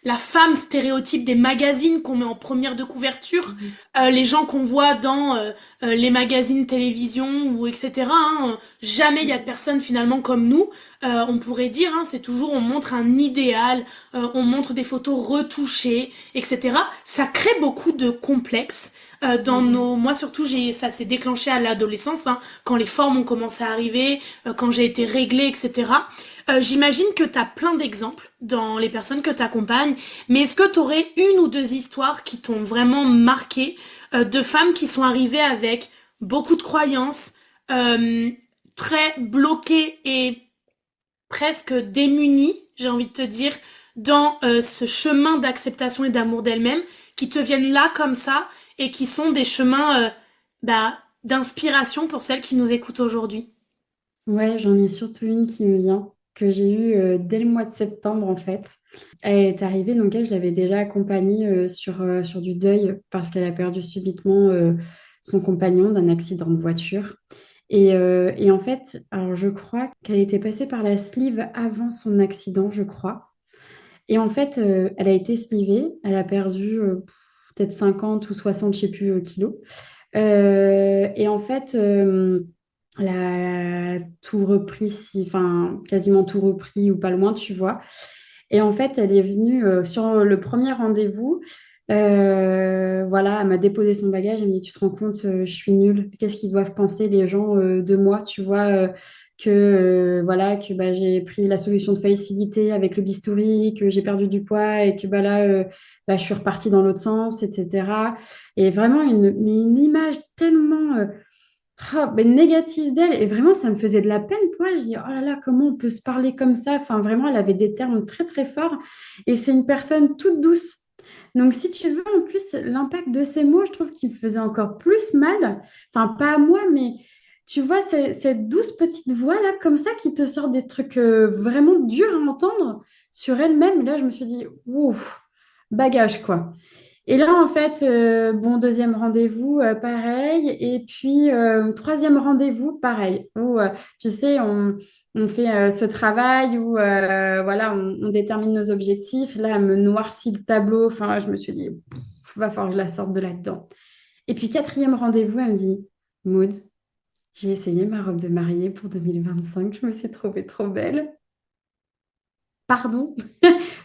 Speaker 1: la femme stéréotype des magazines qu'on met en première de couverture,
Speaker 3: Mhm.
Speaker 1: les gens qu'on voit dans les magazines télévision ou etc. Hein, jamais il y a de personnes finalement comme nous. On pourrait dire, hein, c'est toujours on montre un idéal, on montre des photos retouchées, etc. Ça crée beaucoup de complexes dans
Speaker 3: Mhm.
Speaker 1: nos. Moi surtout, ça s'est déclenché à l'adolescence, hein, quand les formes ont commencé à arriver, quand j'ai été réglée, etc. J'imagine que tu as plein d'exemples dans les personnes que tu accompagnes, mais est-ce que tu aurais une ou deux histoires qui t'ont vraiment marqué de femmes qui sont arrivées avec beaucoup de croyances, euh, très bloquées et presque démunies, j'ai envie de te dire, dans ce chemin d'acceptation et d'amour d'elle-même, qui te viennent là comme ça et qui sont des chemins d'inspiration pour celles qui nous écoutent aujourd'hui.
Speaker 3: Ouais, j'en ai surtout une qui me vient, que j'ai eue dès le mois de septembre en fait. Elle est arrivée, donc elle, je l'avais déjà accompagnée sur du deuil parce qu'elle a perdu subitement son compagnon d'un accident de voiture. Et en fait, alors je crois qu'elle était passée par la sleeve avant son accident, je crois. Et en fait, elle a été slivée, elle a perdu peut-être 50 ou 60, je sais plus, kilos. Et en fait, elle a tout repris, enfin, quasiment tout repris ou pas loin, tu vois. Et en fait, elle est venue sur le premier rendez-vous. Voilà, elle m'a déposé son bagage. Elle me dit, tu te rends compte, je suis nulle. Qu'est-ce qu'ils doivent penser les gens de moi, tu vois, voilà, que bah, j'ai pris la solution de facilité avec le bistouri, que j'ai perdu du poids et que bah, là, bah, je suis repartie dans l'autre sens, etc. Et vraiment une image tellement mais négative d'elle. Et vraiment, ça me faisait de la peine pour elle. Je dis, oh là là, comment on peut se parler comme ça? Enfin, vraiment, elle avait des termes très, très forts. Et c'est une personne toute douce. Donc, si tu veux, en plus, l'impact de ces mots, je trouve qu'il me faisait encore plus mal. Enfin, pas à moi, mais tu vois, cette douce petite voix-là, comme ça, qui te sort des trucs vraiment durs à entendre sur elle-même. Et là, je me suis dit, ouf, bagage, quoi. Et là, en fait, bon, deuxième rendez-vous, pareil. Et puis, troisième rendez-vous, pareil. Où, tu sais, on fait ce travail où, voilà, on détermine nos objectifs. Là, elle me noircit le tableau. Enfin, je me suis dit, va falloir que je la sorte de là-dedans. Et puis, quatrième rendez-vous, elle me dit, Maud, j'ai essayé ma robe de mariée pour 2025. Je me suis trouvée trop belle. Pardon?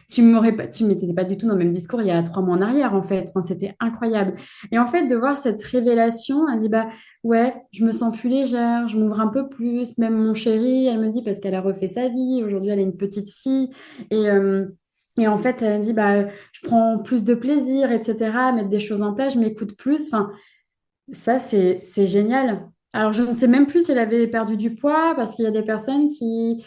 Speaker 3: Tu m'étais pas du tout dans le même discours il y a 3 mois en arrière, en fait. Enfin, c'était incroyable. Et en fait, de voir cette révélation, elle dit, bah ouais, je me sens plus légère, je m'ouvre un peu plus. Même mon chéri, elle me dit, parce qu'elle a refait sa vie. Aujourd'hui, elle a une petite fille. Et, euh, et en fait, elle dit, bah, je prends plus de plaisir, etc., à mettre des choses en place, je m'écoute plus. Enfin, ça, c'est génial. Alors, je ne sais même plus si elle avait perdu du poids, parce qu'il y a des personnes qui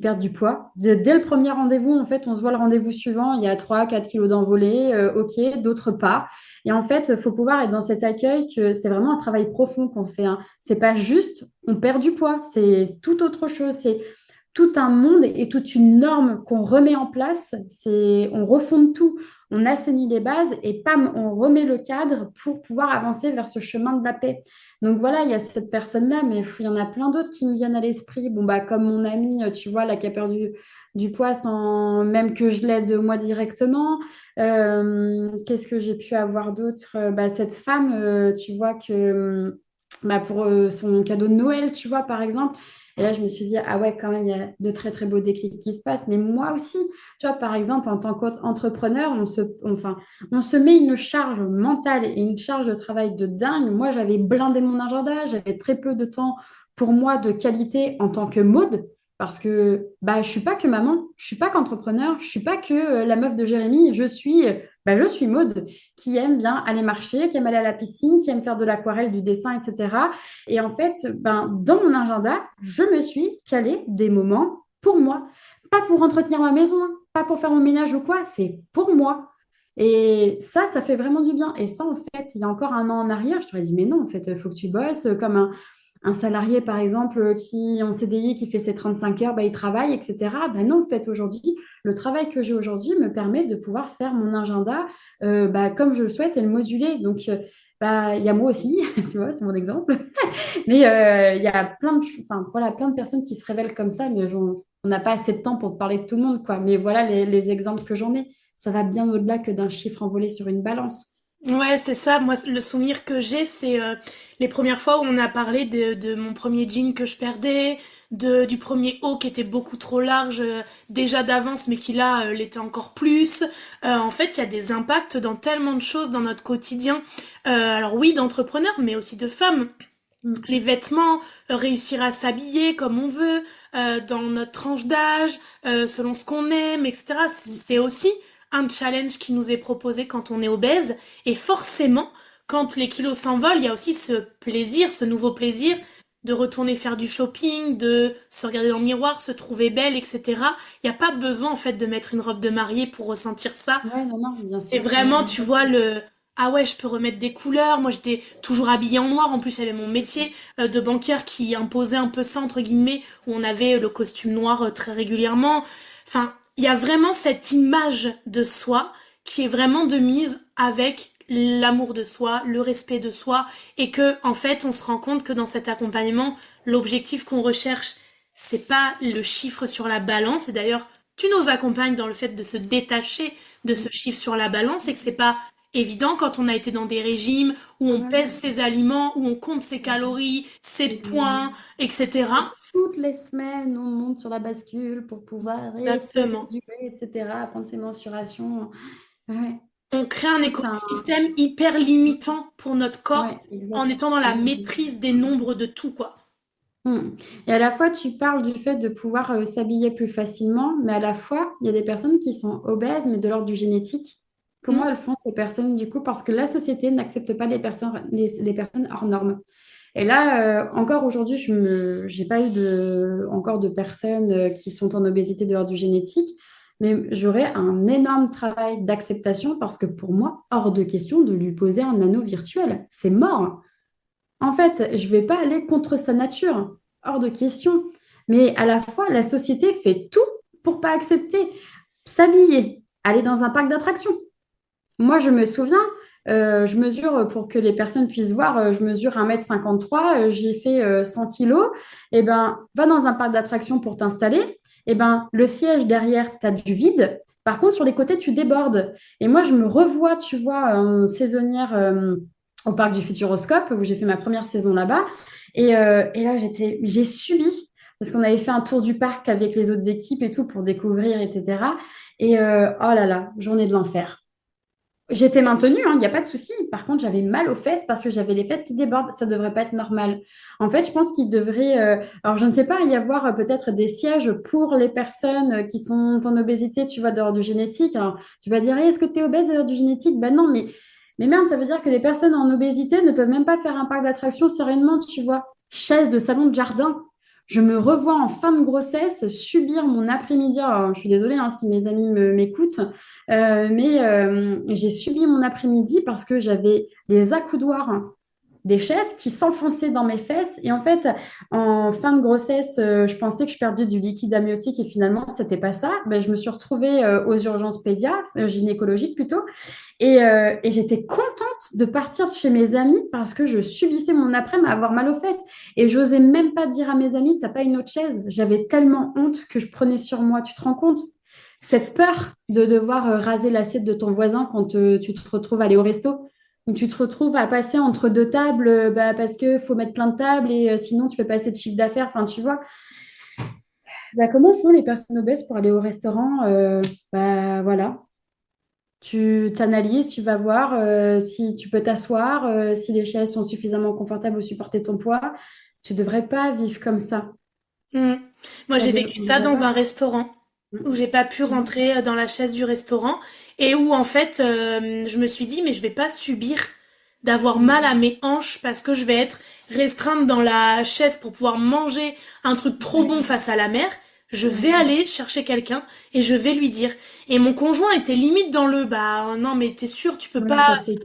Speaker 3: perdent du poids. Dès le premier rendez-vous, en fait, on se voit le rendez-vous suivant, il y a 3, 4 kilos d'envolée, ok, d'autres pas. Et en fait, il faut pouvoir être dans cet accueil que c'est vraiment un travail profond qu'on fait, hein. C'est pas juste on perd du poids, c'est tout autre chose. C'est tout un monde et toute une norme qu'on remet en place. On refonde tout, on assainit les bases et pam, on remet le cadre pour pouvoir avancer vers ce chemin de la paix. Donc voilà, il y a cette personne-là, mais il y en a plein d'autres qui me viennent à l'esprit. Bon, bah, comme mon amie, tu vois, là, qui a perdu du poids sans même que je l'aide moi directement. Qu'est-ce que j'ai pu avoir d'autre? Bah, cette femme, tu vois, bah, pour son cadeau de Noël, tu vois, par exemple. Et là, je me suis dit, ah ouais, quand même, il y a de très, très beaux déclics qui se passent. Mais moi aussi, tu vois, par exemple, en tant qu'entrepreneur, on se met une charge mentale et une charge de travail de dingue. Moi, j'avais blindé mon agenda, j'avais très peu de temps pour moi de qualité en tant que mode. Parce que bah, je suis pas que maman, je suis pas qu'entrepreneur, je suis pas que la meuf de Jérémy, je suis Maude qui aime bien aller marcher, qui aime aller à la piscine, qui aime faire de l'aquarelle, du dessin, etc. Et en fait, ben, dans mon agenda, je me suis calé des moments pour moi. Pas pour entretenir ma maison, hein, pas pour faire mon ménage ou quoi, c'est pour moi. Et ça fait vraiment du bien. Et ça, en fait, il y a encore un an en arrière, je t'aurais dit, mais non, en fait, il faut que tu bosses comme un salarié, par exemple, qui en CDI, qui fait ses 35 heures, bah, il travaille, etc. Bah, non, en fait, aujourd'hui, le travail que j'ai aujourd'hui me permet de pouvoir faire mon agenda bah, comme je le souhaite et le moduler. Donc, bah, il y a moi aussi, tu vois, c'est mon exemple. Mais il y a enfin, voilà, plein de personnes qui se révèlent comme ça, mais on n'a pas assez de temps pour parler de tout le monde, quoi. Mais voilà les exemples que j'en ai. Ça va bien au-delà que d'un chiffre envolé sur une balance.
Speaker 1: Ouais, c'est ça. Moi, le souvenir que j'ai, c'est les premières fois où on a parlé de mon premier jean que je perdais, du premier haut qui était beaucoup trop large déjà d'avance, mais qui là l'était encore plus. En fait, il y a des impacts dans tellement de choses dans notre quotidien. Alors oui, d'entrepreneurs, mais aussi de femmes.
Speaker 3: Mm.
Speaker 1: Les vêtements, réussir à s'habiller comme on veut, dans notre tranche d'âge, selon ce qu'on aime, etc. C'est aussi un challenge qui nous est proposé quand on est obèse. Et forcément, quand les kilos s'envolent, il y a aussi ce plaisir, ce nouveau plaisir de retourner faire du shopping, de se regarder dans le miroir, se trouver belle, etc. Il n'y a pas besoin en fait de mettre une robe de mariée pour ressentir ça.
Speaker 3: Ouais, non, non, bien
Speaker 1: Et
Speaker 3: sûr.
Speaker 1: vraiment, tu vois le ah ouais, je peux remettre des couleurs. Moi, j'étais toujours habillée en noir. En plus, il y avait mon métier de banquière qui imposait un peu ça entre guillemets, où on avait le costume noir très régulièrement. Enfin, il y a vraiment cette image de soi qui est vraiment de mise avec l'amour de soi, le respect de soi, et que en fait, on se rend compte que dans cet accompagnement, l'objectif qu'on recherche, c'est pas le chiffre sur la balance. Et d'ailleurs, tu nous accompagnes dans le fait de se détacher de ce chiffre sur la balance et que c'est pas évident quand on a été dans des régimes où on
Speaker 3: Ouais.
Speaker 1: pèse ses aliments, où on compte ses calories, ses points, etc.
Speaker 3: Toutes les semaines, on monte sur la bascule pour pouvoir se
Speaker 1: Exactement.
Speaker 3: mesurer, etc., prendre ses mensurations. Ouais,
Speaker 1: On crée un
Speaker 3: tout un...
Speaker 1: écosystème hyper limitant pour notre corps
Speaker 3: Ouais, exact.
Speaker 1: en étant dans la
Speaker 3: Exactement.
Speaker 1: maîtrise des nombres de tout, quoi.
Speaker 3: Mm. Et à la fois, tu parles du fait de pouvoir s'habiller plus facilement, mais à la fois, il y a des personnes qui sont obèses, mais de l'ordre du génétique.
Speaker 1: Mm.
Speaker 3: Comment elles font ces personnes du coup? Parce que la société n'accepte pas les personnes hors normes. Et là, encore aujourd'hui, j'ai pas eu encore de personnes qui sont en obésité de l'ordre du génétique, mais j'aurais un énorme travail d'acceptation parce que pour moi, hors de question de lui poser un anneau virtuel. C'est mort. En fait, je vais pas aller contre sa nature, hors de question. Mais à la fois, la société fait tout pour pas accepter s'habiller, aller dans un parc d'attractions. Moi, je me souviens, je mesure, pour que les personnes puissent voir, je mesure 1,53 m, j'ai fait 100 kilos. Eh ben, va dans un parc d'attractions pour t'installer. Eh ben, le siège derrière, tu as du vide. Par contre, sur les côtés, tu débordes. Et moi, je me revois, tu vois, en saisonnière au parc du Futuroscope, où j'ai fait ma première saison là-bas. Et là, j'ai subi, parce qu'on avait fait un tour du parc avec les autres équipes et tout pour découvrir, etc. Et oh là là, journée de l'enfer. J'étais maintenue, hein, il n'y a pas de souci. Par contre, j'avais mal aux fesses parce que j'avais les fesses qui débordent. Ça ne devrait pas être normal. En fait, je pense qu'il devrait, alors je ne sais pas, y avoir peut-être des sièges pour les personnes qui sont en obésité, tu vois, de l'ordre du génétique. Alors, tu vas dire, est-ce que tu es obèse de l'ordre du génétique? Ben non, mais merde, ça veut dire que les personnes en obésité ne peuvent même pas faire un parc d'attractions sereinement, tu vois. Chaise de salon de jardin. Je me revois en fin de grossesse subir mon après-midi. Alors, je suis désolée hein, si mes amis m'écoutent, mais j'ai subi mon après-midi parce que j'avais les accoudoirs des chaises qui s'enfonçaient dans mes fesses. Et en fait, en fin de grossesse, je pensais que je perdais du liquide amniotique et finalement, c'était pas ça. Ben, je me suis retrouvée aux urgences gynécologiques plutôt. Et j'étais contente de partir de chez mes amis parce que je subissais mon après-midi à avoir mal aux fesses. Et j'osais même pas dire à mes amis, t'as pas une autre chaise? J'avais tellement honte que je prenais sur moi. Tu te rends compte? Cette peur de devoir raser l'assiette de ton voisin quand tu te retrouves à aller au resto, ou tu te retrouves à passer entre deux tables bah, parce qu'il faut mettre plein de tables et sinon tu peux pas assez de chiffre d'affaires. Enfin, tu vois, bah, comment font les personnes obèses pour aller au restaurant? Bah voilà, tu t'analyses, tu vas voir si tu peux t'asseoir, si les chaises sont suffisamment confortables pour supporter ton poids. Tu devrais pas vivre comme ça.
Speaker 1: Mm. Moi,
Speaker 3: Ça
Speaker 1: j'ai vécu
Speaker 3: ne
Speaker 1: ça
Speaker 3: devrait
Speaker 1: dans
Speaker 3: pas.
Speaker 1: un restaurant où j'ai pas pu rentrer dans la chaise du restaurant et où en fait je me suis dit mais je vais pas subir d'avoir mal à mes hanches parce que je vais être restreinte dans la chaise pour pouvoir manger un truc trop bon face à la mer. je vais aller chercher quelqu'un et je vais lui dire. Et mon conjoint était limite dans le, bah non mais t'es sûr, tu peux
Speaker 3: Ouais, ça
Speaker 1: pas,
Speaker 3: se fait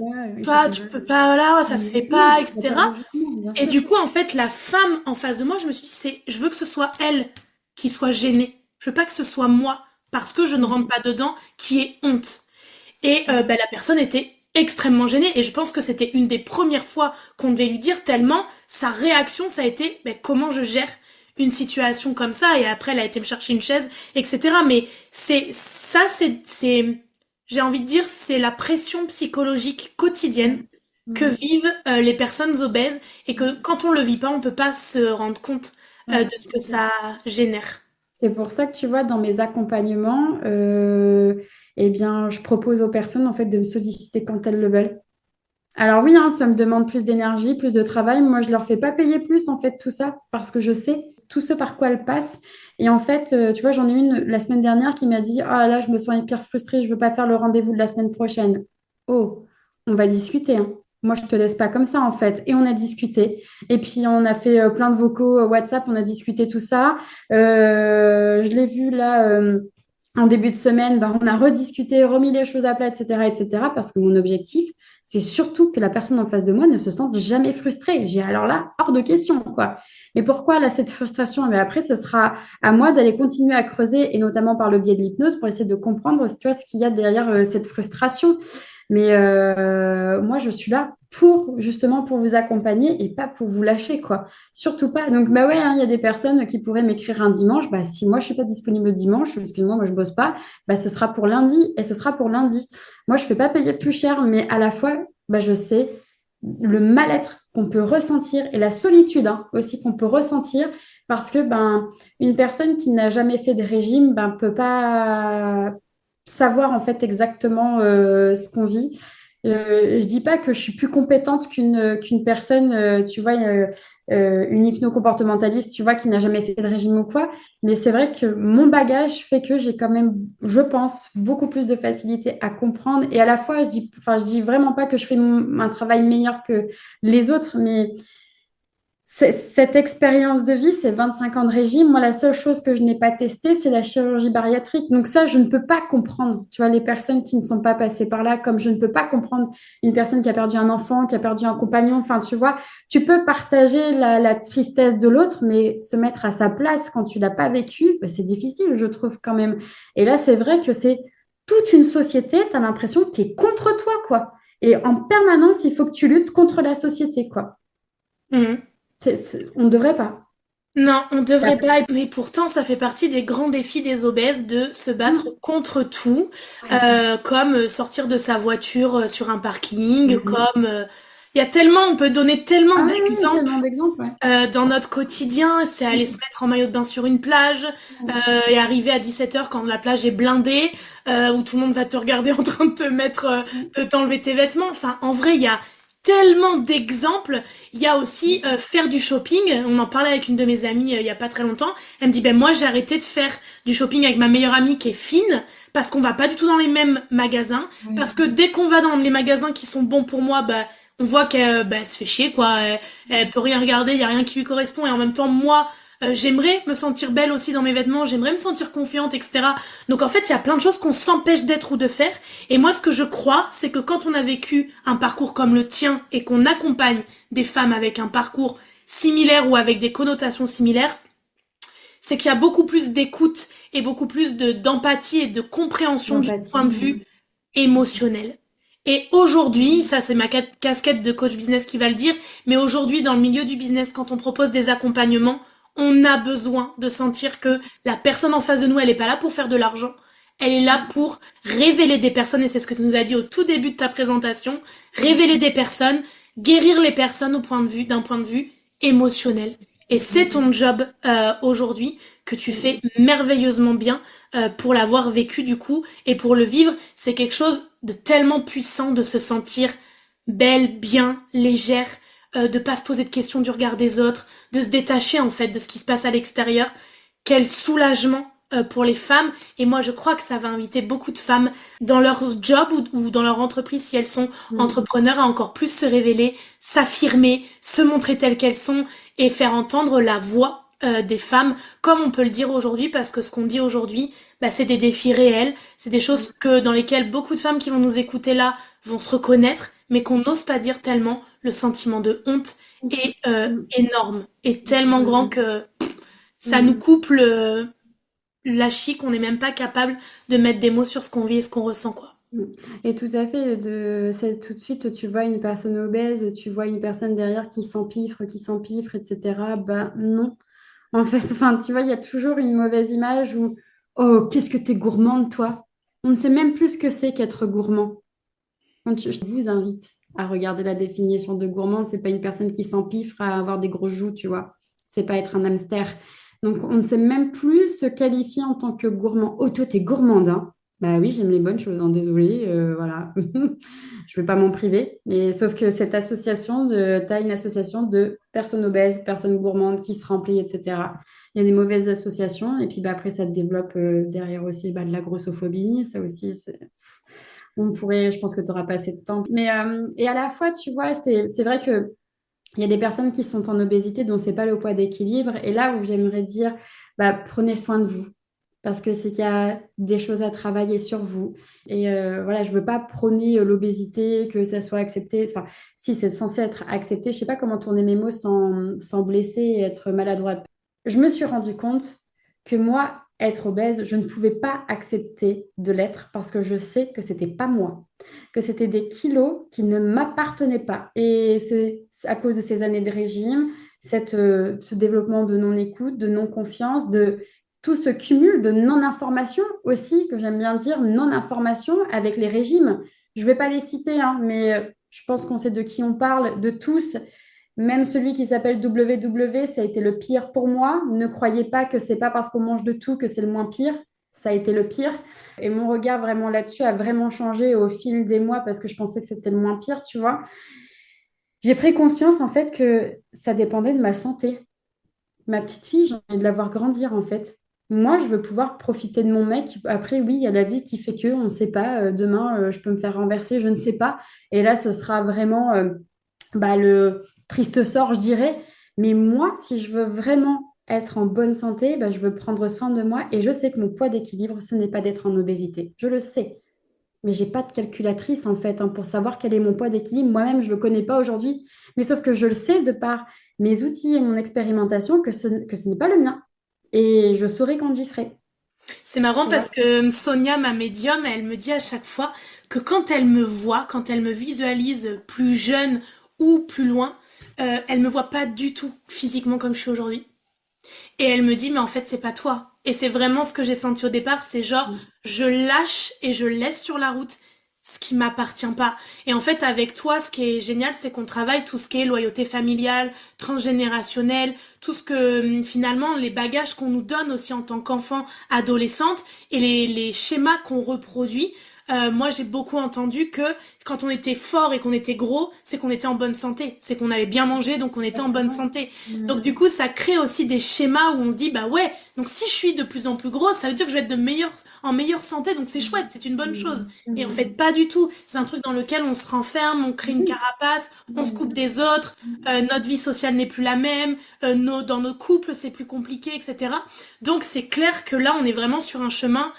Speaker 3: pas,
Speaker 1: tu
Speaker 3: etc.
Speaker 1: peux pas, voilà, ça se fait
Speaker 3: Non,
Speaker 1: pas,
Speaker 3: il n'y a pas de
Speaker 1: etc.
Speaker 3: jugement, bien
Speaker 1: Et
Speaker 3: sûr.
Speaker 1: du coup, en fait, la femme en face de moi, je me suis dit, je veux que ce soit elle qui soit gênée. Je veux pas que ce soit moi, parce que je ne rentre
Speaker 3: Mhm.
Speaker 1: pas dedans, qui ait honte. Et
Speaker 3: Mhm.
Speaker 1: bah, la personne était extrêmement gênée. Et je pense que c'était une des premières fois qu'on devait lui dire, tellement sa réaction, ça a été, bah, comment je gère une situation comme ça. Et après, elle a été me chercher une chaise, etc. Mais j'ai envie de dire, c'est la pression psychologique quotidienne
Speaker 3: Mhm.
Speaker 1: que
Speaker 3: Mhm.
Speaker 1: vivent les personnes obèses et que quand on le vit pas, on peut pas se rendre compte
Speaker 3: Ouais,
Speaker 1: de ce que
Speaker 3: c'est clair.
Speaker 1: ça génère.
Speaker 3: C'est pour ça que tu vois, dans mes accompagnements, eh bien, je propose aux personnes en fait de me solliciter quand elles le veulent. Alors oui, hein, ça me demande plus d'énergie, plus de travail. Moi, je leur fais pas payer plus en fait tout ça parce que je sais tout ce par quoi elles passent. Et en fait, tu vois, j'en ai une la semaine dernière qui m'a dit, ah là, je me sens hyper frustrée, je veux pas faire le rendez-vous de la semaine prochaine. Oh, on va discuter, hein. Moi, je te laisse pas comme ça en fait. Et on a discuté. Et puis on a fait plein de vocaux WhatsApp, on a discuté tout ça. Je l'ai vu là. En début de semaine, bah, on a rediscuté, remis les choses à plat, etc., etc., parce que mon objectif, c'est surtout que la personne en face de moi ne se sente jamais frustrée. J'ai alors là, hors de question, quoi. Mais pourquoi là, cette frustration? Mais après, ce sera à moi d'aller continuer à creuser, et notamment par le biais de l'hypnose, pour essayer de comprendre, tu vois, ce qu'il y a derrière cette frustration. Mais moi, je suis là pour justement pour vous accompagner et pas pour vous lâcher, quoi. Surtout pas. Donc, bah ouais, hein, il y a des personnes qui pourraient m'écrire un dimanche. Bah, si moi, je suis pas disponible le dimanche, excuse-moi, moi, je bosse pas, bah, ce sera pour lundi et ce sera pour lundi. Moi, je ne fais pas payer plus cher, mais à la fois, bah, je sais le mal-être qu'on peut ressentir et la solitude hein, aussi qu'on peut ressentir parce que ben, une personne qui n'a jamais fait de régime ben, peut pas savoir en fait exactement ce qu'on vit. Je dis pas que je suis plus compétente qu'une personne, tu vois, une hypnocomportementaliste, tu vois, qui n'a jamais fait de régime ou quoi. Mais c'est vrai que mon bagage fait que j'ai quand même, je pense, beaucoup plus de facilité à comprendre. Et à la fois, enfin, je dis vraiment pas que je fais un travail meilleur que les autres, mais cette expérience de vie, c'est 25 ans de régime. Moi, la seule chose que je n'ai pas testée, c'est la chirurgie bariatrique. Donc ça, je ne peux pas comprendre, tu vois, les personnes qui ne sont pas passées par là, comme je ne peux pas comprendre une personne qui a perdu un enfant, qui a perdu un compagnon. Enfin, tu vois, tu peux partager la tristesse de l'autre, mais se mettre à sa place quand tu l'as pas vécu, ben, c'est difficile, je trouve quand même. Et là, c'est vrai que c'est toute une société, tu as l'impression, qui est contre toi, quoi. Et en permanence, il faut que tu luttes contre la société, quoi.
Speaker 1: Mhm.
Speaker 3: On ne devrait pas.
Speaker 1: Non, on
Speaker 3: Et
Speaker 1: devrait
Speaker 3: après,
Speaker 1: pas. Mais pourtant, ça fait partie des grands défis des obèses de se battre
Speaker 3: mm,
Speaker 1: contre tout,
Speaker 3: ouais.
Speaker 1: comme sortir de sa voiture sur un parking,
Speaker 3: Mhm.
Speaker 1: comme il y a tellement, on peut donner tellement
Speaker 3: Ah oui, oui,
Speaker 1: d'exemples
Speaker 3: tellement d'exemples, ouais.
Speaker 1: dans notre quotidien. C'est aller se
Speaker 3: Mm,
Speaker 1: mettre en maillot de bain sur une plage
Speaker 3: mm,
Speaker 1: et arriver à 17h quand la plage est blindée, où tout le monde va te regarder en train de te mettre,
Speaker 3: mm,
Speaker 1: de t'enlever tes vêtements. Enfin, en vrai, il y a tellement d'exemples. Il y a aussi
Speaker 3: mm,
Speaker 1: faire du shopping. On en parlait avec une de mes amies il y a pas très longtemps. Elle me dit, ben moi j'ai arrêté de faire du shopping avec ma meilleure amie qui est fine parce qu'on va pas du tout dans les mêmes magasins.
Speaker 3: ouais.
Speaker 1: Parce que dès qu'on va dans les magasins qui sont bons pour moi, bah on voit qu'elle bah, elle se fait chier quoi. Elle peut rien regarder, il y a rien qui lui correspond. Et en même temps, moi, j'aimerais me sentir belle aussi dans mes vêtements, j'aimerais me sentir confiante, etc. Donc en fait, il y a plein de choses qu'on s'empêche d'être ou de faire. Et moi, ce que je crois, c'est que quand on a vécu un parcours comme le tien et qu'on accompagne des femmes avec un parcours similaire ou avec des connotations similaires, c'est qu'il y a beaucoup plus d'écoute et beaucoup plus d'empathie et de compréhension du point de
Speaker 3: L'empathie.
Speaker 1: vue émotionnel. Et aujourd'hui, ça c'est ma casquette de coach business qui va le dire, mais aujourd'hui dans le milieu du business, quand on propose des accompagnements, on a besoin de sentir que la personne en face de nous, elle est pas là pour faire de l'argent. Elle est là pour révéler des personnes, et c'est ce que tu nous as dit au tout début de ta présentation, révéler des personnes, guérir les personnes d'un point de vue émotionnel. Et c'est ton job aujourd'hui que tu fais merveilleusement bien pour l'avoir vécu du coup et pour le vivre. C'est quelque chose de tellement puissant de se sentir belle, bien, légère, de pas se poser de questions du regard des autres, de se détacher en fait de ce qui se passe à l'extérieur. Quel soulagement pour les femmes. Et moi, je crois que ça va inviter beaucoup de femmes dans leur job ou dans leur entreprise, si elles sont
Speaker 3: Mm,
Speaker 1: entrepreneurs, à encore plus se révéler, s'affirmer, se montrer telles qu'elles sont et faire entendre la voix des femmes, comme on peut le dire aujourd'hui, parce que ce qu'on dit aujourd'hui, bah, c'est des défis réels, c'est des choses dans lesquelles beaucoup de femmes qui vont nous écouter là vont se reconnaître, mais qu'on n'ose pas dire tellement le sentiment de honte est énorme, est tellement grand que ça nous coupe la chic, on n'est même pas capable de mettre des mots sur ce qu'on vit et ce qu'on ressent, quoi.
Speaker 3: Et tout à fait, c'est tout de suite, tu vois une personne obèse, tu vois une personne derrière qui s'empiffre, etc. Ben non. En fait, enfin, tu vois, il y a toujours une mauvaise image où, oh, qu'est-ce que t'es gourmande, toi? On ne sait même plus ce que c'est qu'être gourmand. Donc, je vous invite à regarder la définition de gourmand. C'est pas une personne qui s'empiffre à avoir des grosses joues, tu vois. C'est pas être un hamster. Donc, on ne sait même plus se qualifier en tant que gourmand. Oh, toi, t'es gourmande, hein? Bah oui, j'aime les bonnes choses, hein, désolée, voilà. Je vais pas m'en priver. Et, sauf que cette association t'as une association de personnes obèses, personnes gourmandes qui se remplit, etc. Il y a des mauvaises associations. Et puis bah, après, ça te développe derrière aussi bah, de la grossophobie. Ça aussi, on pourrait, je pense que tu n'auras pas assez de temps. Mais, et à la fois, tu vois, c'est vrai que il y a des personnes qui sont en obésité dont c'est pas le poids d'équilibre. Et là où j'aimerais dire, bah, prenez soin de vous. Parce que c'est qu'il y a des choses à travailler sur vous. Et voilà, je veux pas prôner l'obésité, que ça soit accepté. Enfin, si c'est censé être accepté, je sais pas comment tourner mes mots sans blesser et être maladroite. Je me suis rendu compte que moi, être obèse, je ne pouvais pas accepter de l'être parce que je sais que c'était pas moi, que c'était des kilos qui ne m'appartenaient pas. Et c'est à cause de ces années de régime, ce développement de non-écoute, de non-confiance, de tout ce cumul de non-information aussi, que j'aime bien dire, non-information avec les régimes. Je ne vais pas les citer, hein, mais je pense qu'on sait de qui on parle, de tous. Même celui qui s'appelle WW, ça a été le pire pour moi. Ne croyez pas que c'est pas parce qu'on mange de tout que c'est le moins pire. Ça a été le pire. Et mon regard vraiment là-dessus a vraiment changé au fil des mois parce que je pensais que c'était le moins pire, tu vois. J'ai pris conscience en fait que ça dépendait de ma santé. Ma petite fille, j'ai envie de la voir grandir en fait. Moi, je veux pouvoir profiter de mon mec. Après, oui, il y a la vie qui fait que on ne sait pas. Demain, je peux me faire renverser, je ne sais pas. Et là, ce sera vraiment bah, le triste sort, je dirais. Mais moi, si je veux vraiment être en bonne santé, bah, je veux prendre soin de moi. Et je sais que mon poids d'équilibre, ce n'est pas d'être en obésité. Je le sais. Mais j'ai pas de calculatrice en fait hein, pour savoir quel est mon poids d'équilibre. Moi-même, je ne le connais pas aujourd'hui. Mais sauf que je le sais de par mes outils et mon expérimentation que ce n'est pas le mien. Et je saurai quand j'y serai.
Speaker 1: C'est marrant
Speaker 3: Tu vois.
Speaker 1: parce que Sonia, ma médium, elle me dit à chaque fois que quand elle me voit, quand elle me visualise plus jeune ou plus loin, elle me voit pas du tout physiquement comme je suis aujourd'hui. Et elle me dit, mais en fait, c'est pas toi. Et c'est vraiment ce que j'ai senti au départ, c'est genre, je lâche et je laisse sur la route ce qui m'appartient pas. Et en fait, avec toi, ce qui est génial, c'est qu'on travaille tout ce qui est loyauté familiale, transgénérationnelle, tout ce que finalement, les bagages qu'on nous donne aussi en tant qu'enfant, adolescente, et les schémas qu'on reproduit. Moi, j'ai beaucoup entendu que quand on était fort et qu'on était gros, c'est qu'on était en bonne santé, c'est qu'on avait bien mangé, donc on était en bonne
Speaker 3: Exactement.
Speaker 1: santé. Donc du coup, ça crée aussi des schémas où on se dit, bah ouais, donc si je suis de plus en plus grosse, ça veut dire que je vais être en meilleure santé, donc c'est chouette, c'est une bonne chose. Et en fait, pas du tout. C'est un truc dans lequel on se renferme, on crée une carapace, on se coupe des autres, notre vie sociale n'est plus la même, dans nos couples, c'est plus compliqué, etc. Donc c'est clair que là, on est vraiment sur un chemin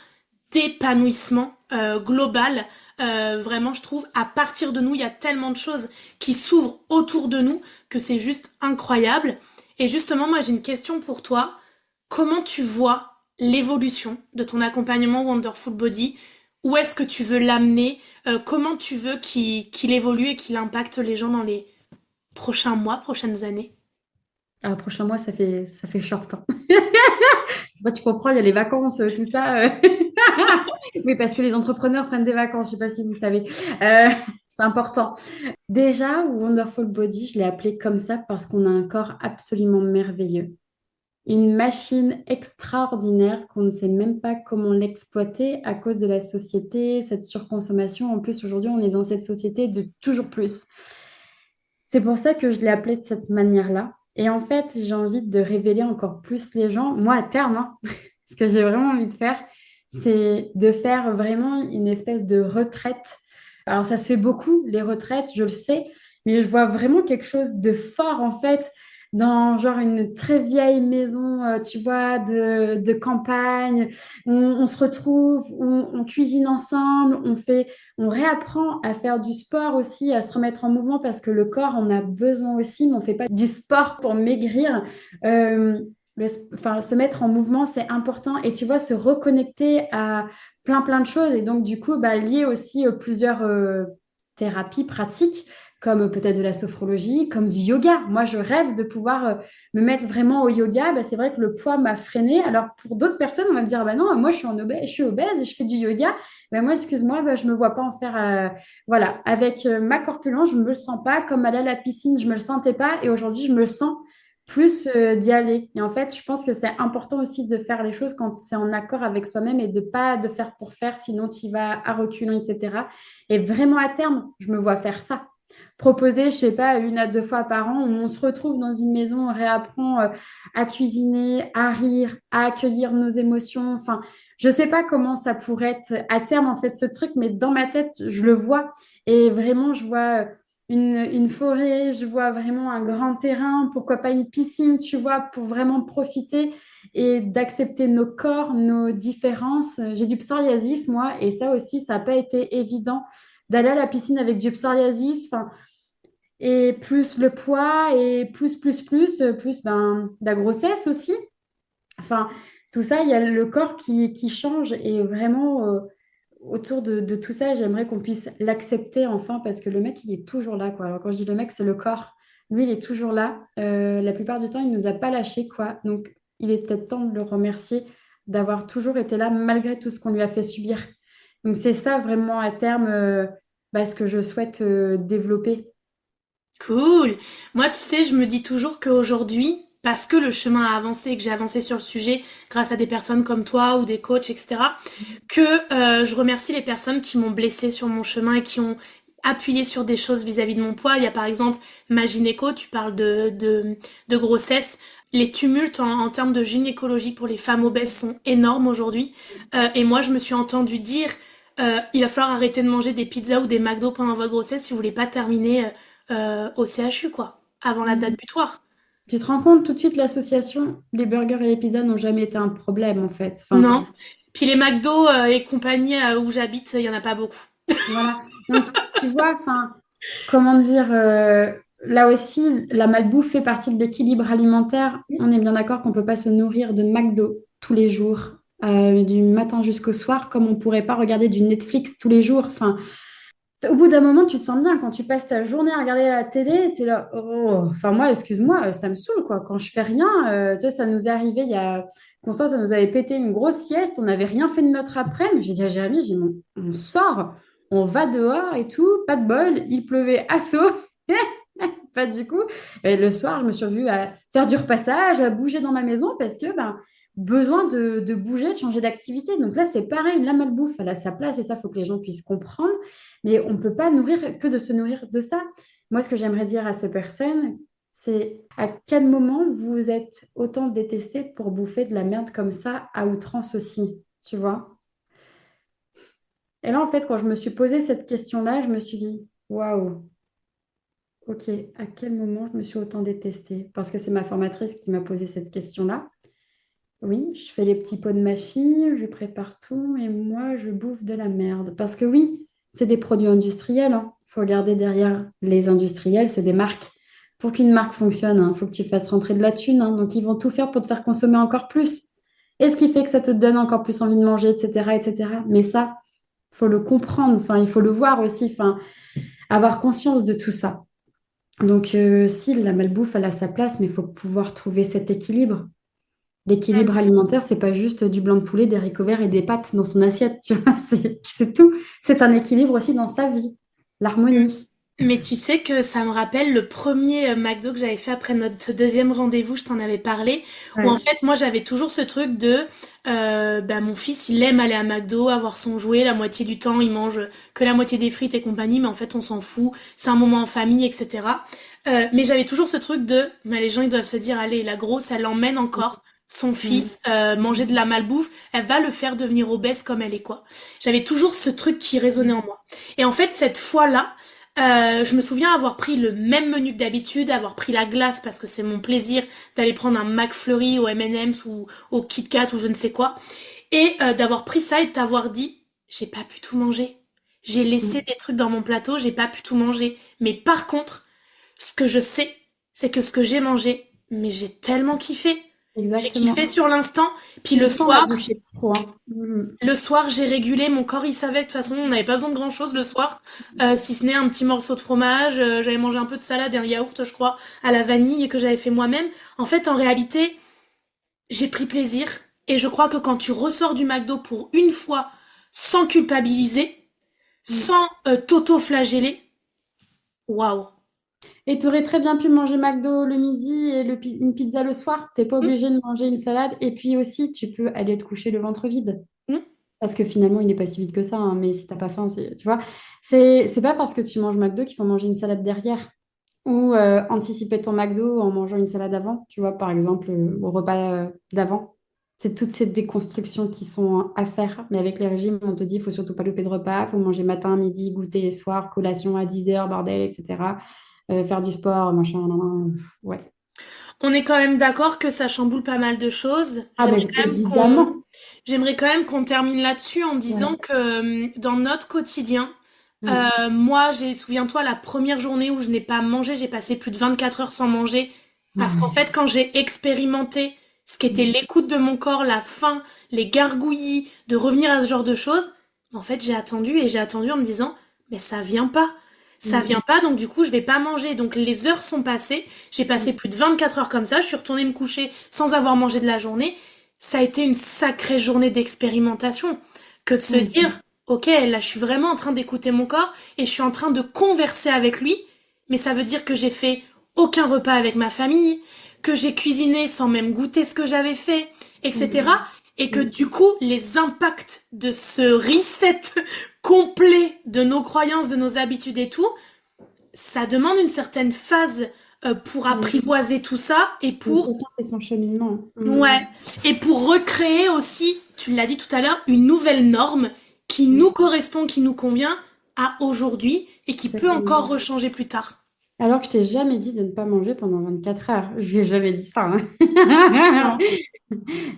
Speaker 1: d'épanouissement global. Vraiment, je trouve, à partir de nous, il y a tellement de choses qui s'ouvrent autour de nous que c'est juste incroyable. Et justement, moi, j'ai une question pour toi. Comment tu vois l'évolution de ton accompagnement Wonderful Body? Où est-ce que tu veux l'amener? Comment tu veux qu'il évolue et qu'il impacte les gens dans les prochains mois, prochaines années?
Speaker 3: Alors, prochain mois, ça fait short. Hein. Moi, tu comprends, il y a les vacances, tout ça. Oui, parce que les entrepreneurs prennent des vacances, je ne sais pas si vous savez. C'est important. Déjà, Wonderful Body, je l'ai appelé comme ça parce qu'on a un corps absolument merveilleux. Une machine extraordinaire qu'on ne sait même pas comment l'exploiter à cause de la société, cette surconsommation. En plus, aujourd'hui, on est dans cette société de toujours plus. C'est pour ça que je l'ai appelé de cette manière-là. Et en fait, j'ai envie de révéler encore plus les gens. Moi, à terme, hein, ce que j'ai vraiment envie de faire, c'est de faire vraiment une espèce de retraite. Alors, ça se fait beaucoup, les retraites, je le sais, mais je vois vraiment quelque chose de fort, en fait, dans genre une très vieille maison, tu vois, de campagne. On se retrouve, on cuisine ensemble, on réapprend à faire du sport aussi, à se remettre en mouvement parce que le corps en a besoin aussi, mais on fait pas du sport pour maigrir. Euh, enfin, se mettre en mouvement, c'est important. Et tu vois, se reconnecter à plein de choses. Et donc, du coup, bah, lier aussi plusieurs thérapies pratiques comme peut-être de la sophrologie, comme du yoga. Moi, je rêve de pouvoir me mettre vraiment au yoga. Bah, c'est vrai que le poids m'a freinée. Alors, pour d'autres personnes, on va me dire, bah non, moi, je suis obèse et je fais du yoga. Bah, moi, excuse-moi, bah, je me vois pas en faire. Voilà, avec ma corpulence, je me le sens pas. Comme aller à la piscine, je me le sentais pas. Et aujourd'hui, je me sens plus d'y aller. Et en fait, je pense que c'est important aussi de faire les choses quand c'est en accord avec soi-même et de pas de faire pour faire, sinon tu y vas à reculons, etc. Et vraiment à terme, je me vois faire ça proposer, je sais pas, 1 à 2 fois par an, où on se retrouve dans une maison, on réapprend à cuisiner, à rire, à accueillir nos émotions. Enfin, je sais pas comment ça pourrait être à terme, en fait, ce truc, mais dans ma tête, je le vois. Et vraiment, je vois une forêt, je vois vraiment un grand terrain, pourquoi pas une piscine, tu vois, pour vraiment profiter et d'accepter nos corps, nos différences. J'ai du psoriasis, moi, et ça aussi, ça n'a pas été évident d'aller à la piscine avec du psoriasis. Enfin, et plus le poids et plus ben, la grossesse aussi. Enfin, tout ça, il y a le corps qui change et vraiment autour de tout ça, j'aimerais qu'on puisse l'accepter enfin parce que le mec, il est toujours là, quoi. Alors quand je dis le mec, c'est le corps. Lui, il est toujours là. La plupart du temps, il nous a pas lâchés, quoi. Donc, il est peut-être temps de le remercier d'avoir toujours été là malgré tout ce qu'on lui a fait subir. Donc, c'est ça vraiment à terme bah, ce que je souhaite développer.
Speaker 1: Cool. Moi, tu sais, je me dis toujours qu'aujourd'hui, parce que le chemin a avancé et que j'ai avancé sur le sujet grâce à des personnes comme toi ou des coachs, etc., que je remercie les personnes qui m'ont blessée sur mon chemin et qui ont appuyé sur des choses vis-à-vis de mon poids. Il y a par exemple ma gynéco, tu parles de grossesse. Les tumultes en termes de gynécologie pour les femmes obèses sont énormes aujourd'hui. Et moi, je me suis entendue dire, il va falloir arrêter de manger des pizzas ou des McDo pendant votre grossesse si vous voulez pas terminer au CHU, quoi, avant la date
Speaker 3: Mm.
Speaker 1: butoir.
Speaker 3: Tu te rends compte tout de suite, l'association, les burgers et les pizzas n'ont jamais été un problème en fait. Enfin,
Speaker 1: Non. Puis les McDo et compagnie où j'habite, il y en a pas beaucoup.
Speaker 3: voilà. Donc, tu vois, enfin, comment dire, là aussi, la malbouffe fait partie de l'équilibre alimentaire. On est bien d'accord qu'on ne peut pas se nourrir de McDo tous les jours, du matin jusqu'au soir, comme on ne pourrait pas regarder du Netflix tous les jours. Enfin, au bout d'un moment, tu te sens bien quand tu passes ta journée à regarder la télé, tu es là, oh, enfin moi, excuse-moi, ça me saoule quoi. Quand je fais rien, tu vois, ça nous est arrivé il y a Constance, ça nous avait pété une grosse sieste, on n'avait rien fait de notre après-midi. J'ai dit à Jérémy, j'ai dit, on sort, on va dehors et tout, pas de bol, il pleuvait à saut. Pas du coup. Et le soir, je me suis revue à faire du repassage, à bouger dans ma maison parce que ben, besoin de bouger, de changer d'activité. Donc là, c'est pareil, la malbouffe, elle a sa place et ça, il faut que les gens puissent comprendre. Mais on ne peut pas nourrir que de se nourrir de ça. Moi, ce que j'aimerais dire à ces personnes, c'est à quel moment vous vous êtes autant détesté pour bouffer de la merde comme ça à outrance aussi, tu vois? Et là, en fait, quand je me suis posé cette question-là, je me suis dit, waouh, ok, à quel moment je me suis autant détestée? Parce que c'est ma formatrice qui m'a posé cette question-là. Oui, je fais les petits pots de ma fille, je prépare tout et moi, je bouffe de la merde. Parce que oui, c'est des produits industriels. Il faut regarder derrière les industriels, c'est des marques. Pour qu'une marque fonctionne, il faut que tu fasses rentrer de la thune. Donc, ils vont tout faire pour te faire consommer encore plus. Et ce qui fait que ça te donne encore plus envie de manger, etc., etc. Mais ça, il faut le comprendre. Enfin, il faut le voir aussi. Enfin, avoir conscience de tout ça. Donc, si la malbouffe, elle a sa place, mais il faut pouvoir trouver cet équilibre. L'équilibre alimentaire, c'est pas juste du blanc de poulet, des haricots verts et des pâtes dans son assiette, tu vois, c'est tout. C'est un équilibre aussi dans sa vie, l'harmonie.
Speaker 1: Mais tu sais que ça me rappelle le premier McDo que j'avais fait après notre deuxième rendez-vous, je t'en avais parlé, où en
Speaker 3: Ouais.
Speaker 1: fait moi j'avais toujours ce truc de bah, mon fils il aime aller à McDo, avoir son jouet, la moitié du temps il mange que la moitié des frites et compagnie, mais en fait on s'en fout, c'est un moment en famille, etc. Mais j'avais toujours ce truc de, bah, les gens ils doivent se dire, allez la grosse elle emmène encore son
Speaker 3: Mm.
Speaker 1: fils manger de la malbouffe, elle va le faire devenir obèse comme elle est quoi. J'avais toujours ce truc qui résonnait en moi. Et en fait cette fois-là, Je me souviens avoir pris le même menu que d'habitude, avoir pris la glace parce que c'est mon plaisir d'aller prendre un McFlurry au M&M's ou au Kit Kat ou je ne sais quoi. Et d'avoir pris ça et de t'avoir dit, j'ai pas pu tout manger. J'ai laissé
Speaker 3: Mm.
Speaker 1: des trucs dans mon plateau, j'ai pas pu tout manger. Mais par contre, ce que je sais, c'est que ce que j'ai mangé, mais j'ai tellement kiffé. J'ai kiffé
Speaker 3: Exactement.
Speaker 1: sur l'instant. Puis
Speaker 3: Je sens la bouchée de trop, hein.
Speaker 1: le soir, j'ai régulé. Mon corps, il savait que de toute façon, on n'avait pas besoin de grand-chose le soir, si ce n'est un petit morceau de fromage. J'avais mangé un peu de salade et un yaourt, je crois, à la vanille que j'avais fait moi-même. En fait, en réalité, j'ai pris plaisir. Et je crois que quand tu ressors du McDo pour une fois, sans culpabiliser,
Speaker 3: Mm.
Speaker 1: sans t'auto-flageller, waouh.
Speaker 3: Et tu aurais très bien pu manger McDo le midi et une pizza le soir. T'es pas
Speaker 1: Hum,
Speaker 3: obligé de manger une salade. Et puis aussi, tu peux aller te coucher le ventre vide.
Speaker 1: hum,
Speaker 3: Parce que finalement, il n'est pas si vide que ça, hein. Mais si t'as pas faim, tu vois, c'est pas parce que tu manges McDo qu'il faut manger une salade derrière. Ou anticiper ton McDo en mangeant une salade avant, tu vois, par exemple, au repas d'avant. C'est toutes ces déconstructions qui sont à faire. Mais avec les régimes, on te dit, il faut surtout pas louper de repas, il faut manger matin, midi, goûter, soir, collation à 10 heures, bordel, etc. Faire du sport, machin, nan, nan. Ouais.
Speaker 1: On est quand même d'accord que ça chamboule pas mal de choses.
Speaker 3: Ah ben évidemment.
Speaker 1: J'aimerais quand même qu'on termine là-dessus en
Speaker 3: Ouais.
Speaker 1: disant que dans notre quotidien,
Speaker 3: Mm.
Speaker 1: moi, souviens-toi, la première journée où je n'ai pas mangé, j'ai passé plus de 24 heures sans manger. Parce qu'en
Speaker 3: Ouais.
Speaker 1: fait, quand j'ai expérimenté ce qu'était
Speaker 3: Mm.
Speaker 1: l'écoute de mon corps, la faim, les gargouillis, de revenir à ce genre de choses, en fait, j'ai attendu et j'ai attendu en me disant, mais ça vient pas. Ça
Speaker 3: Mm.
Speaker 1: vient pas, donc du coup, je vais pas manger. Donc les heures sont passées. J'ai passé
Speaker 3: Mm.
Speaker 1: plus de 24 heures comme ça. Je suis retournée me coucher sans avoir mangé de la journée. Ça a été une sacrée journée d'expérimentation que de se
Speaker 3: Mm.
Speaker 1: dire, ok, là, je suis vraiment en train d'écouter mon corps et je suis en train de converser avec lui. Mais ça veut dire que j'ai fait aucun repas avec ma famille, que j'ai cuisiné sans même goûter ce que j'avais fait, etc.
Speaker 3: Mm.
Speaker 1: Et que
Speaker 3: Mm.
Speaker 1: du coup, les impacts de ce reset complet de nos croyances, de nos habitudes et tout, ça demande une certaine phase pour
Speaker 3: Mm.
Speaker 1: apprivoiser tout ça et
Speaker 3: Donc,
Speaker 1: pour,
Speaker 3: chacun fait son cheminement. Mm.
Speaker 1: ouais, et pour recréer aussi, tu l'as dit tout à l'heure, une nouvelle norme qui nous correspond, qui nous convient à aujourd'hui et qui peut encore
Speaker 3: Exactement.
Speaker 1: rechanger plus tard.
Speaker 3: Alors que je t'ai jamais dit de ne pas manger pendant 24 heures. Je lui ai jamais dit ça, hein.
Speaker 1: Non.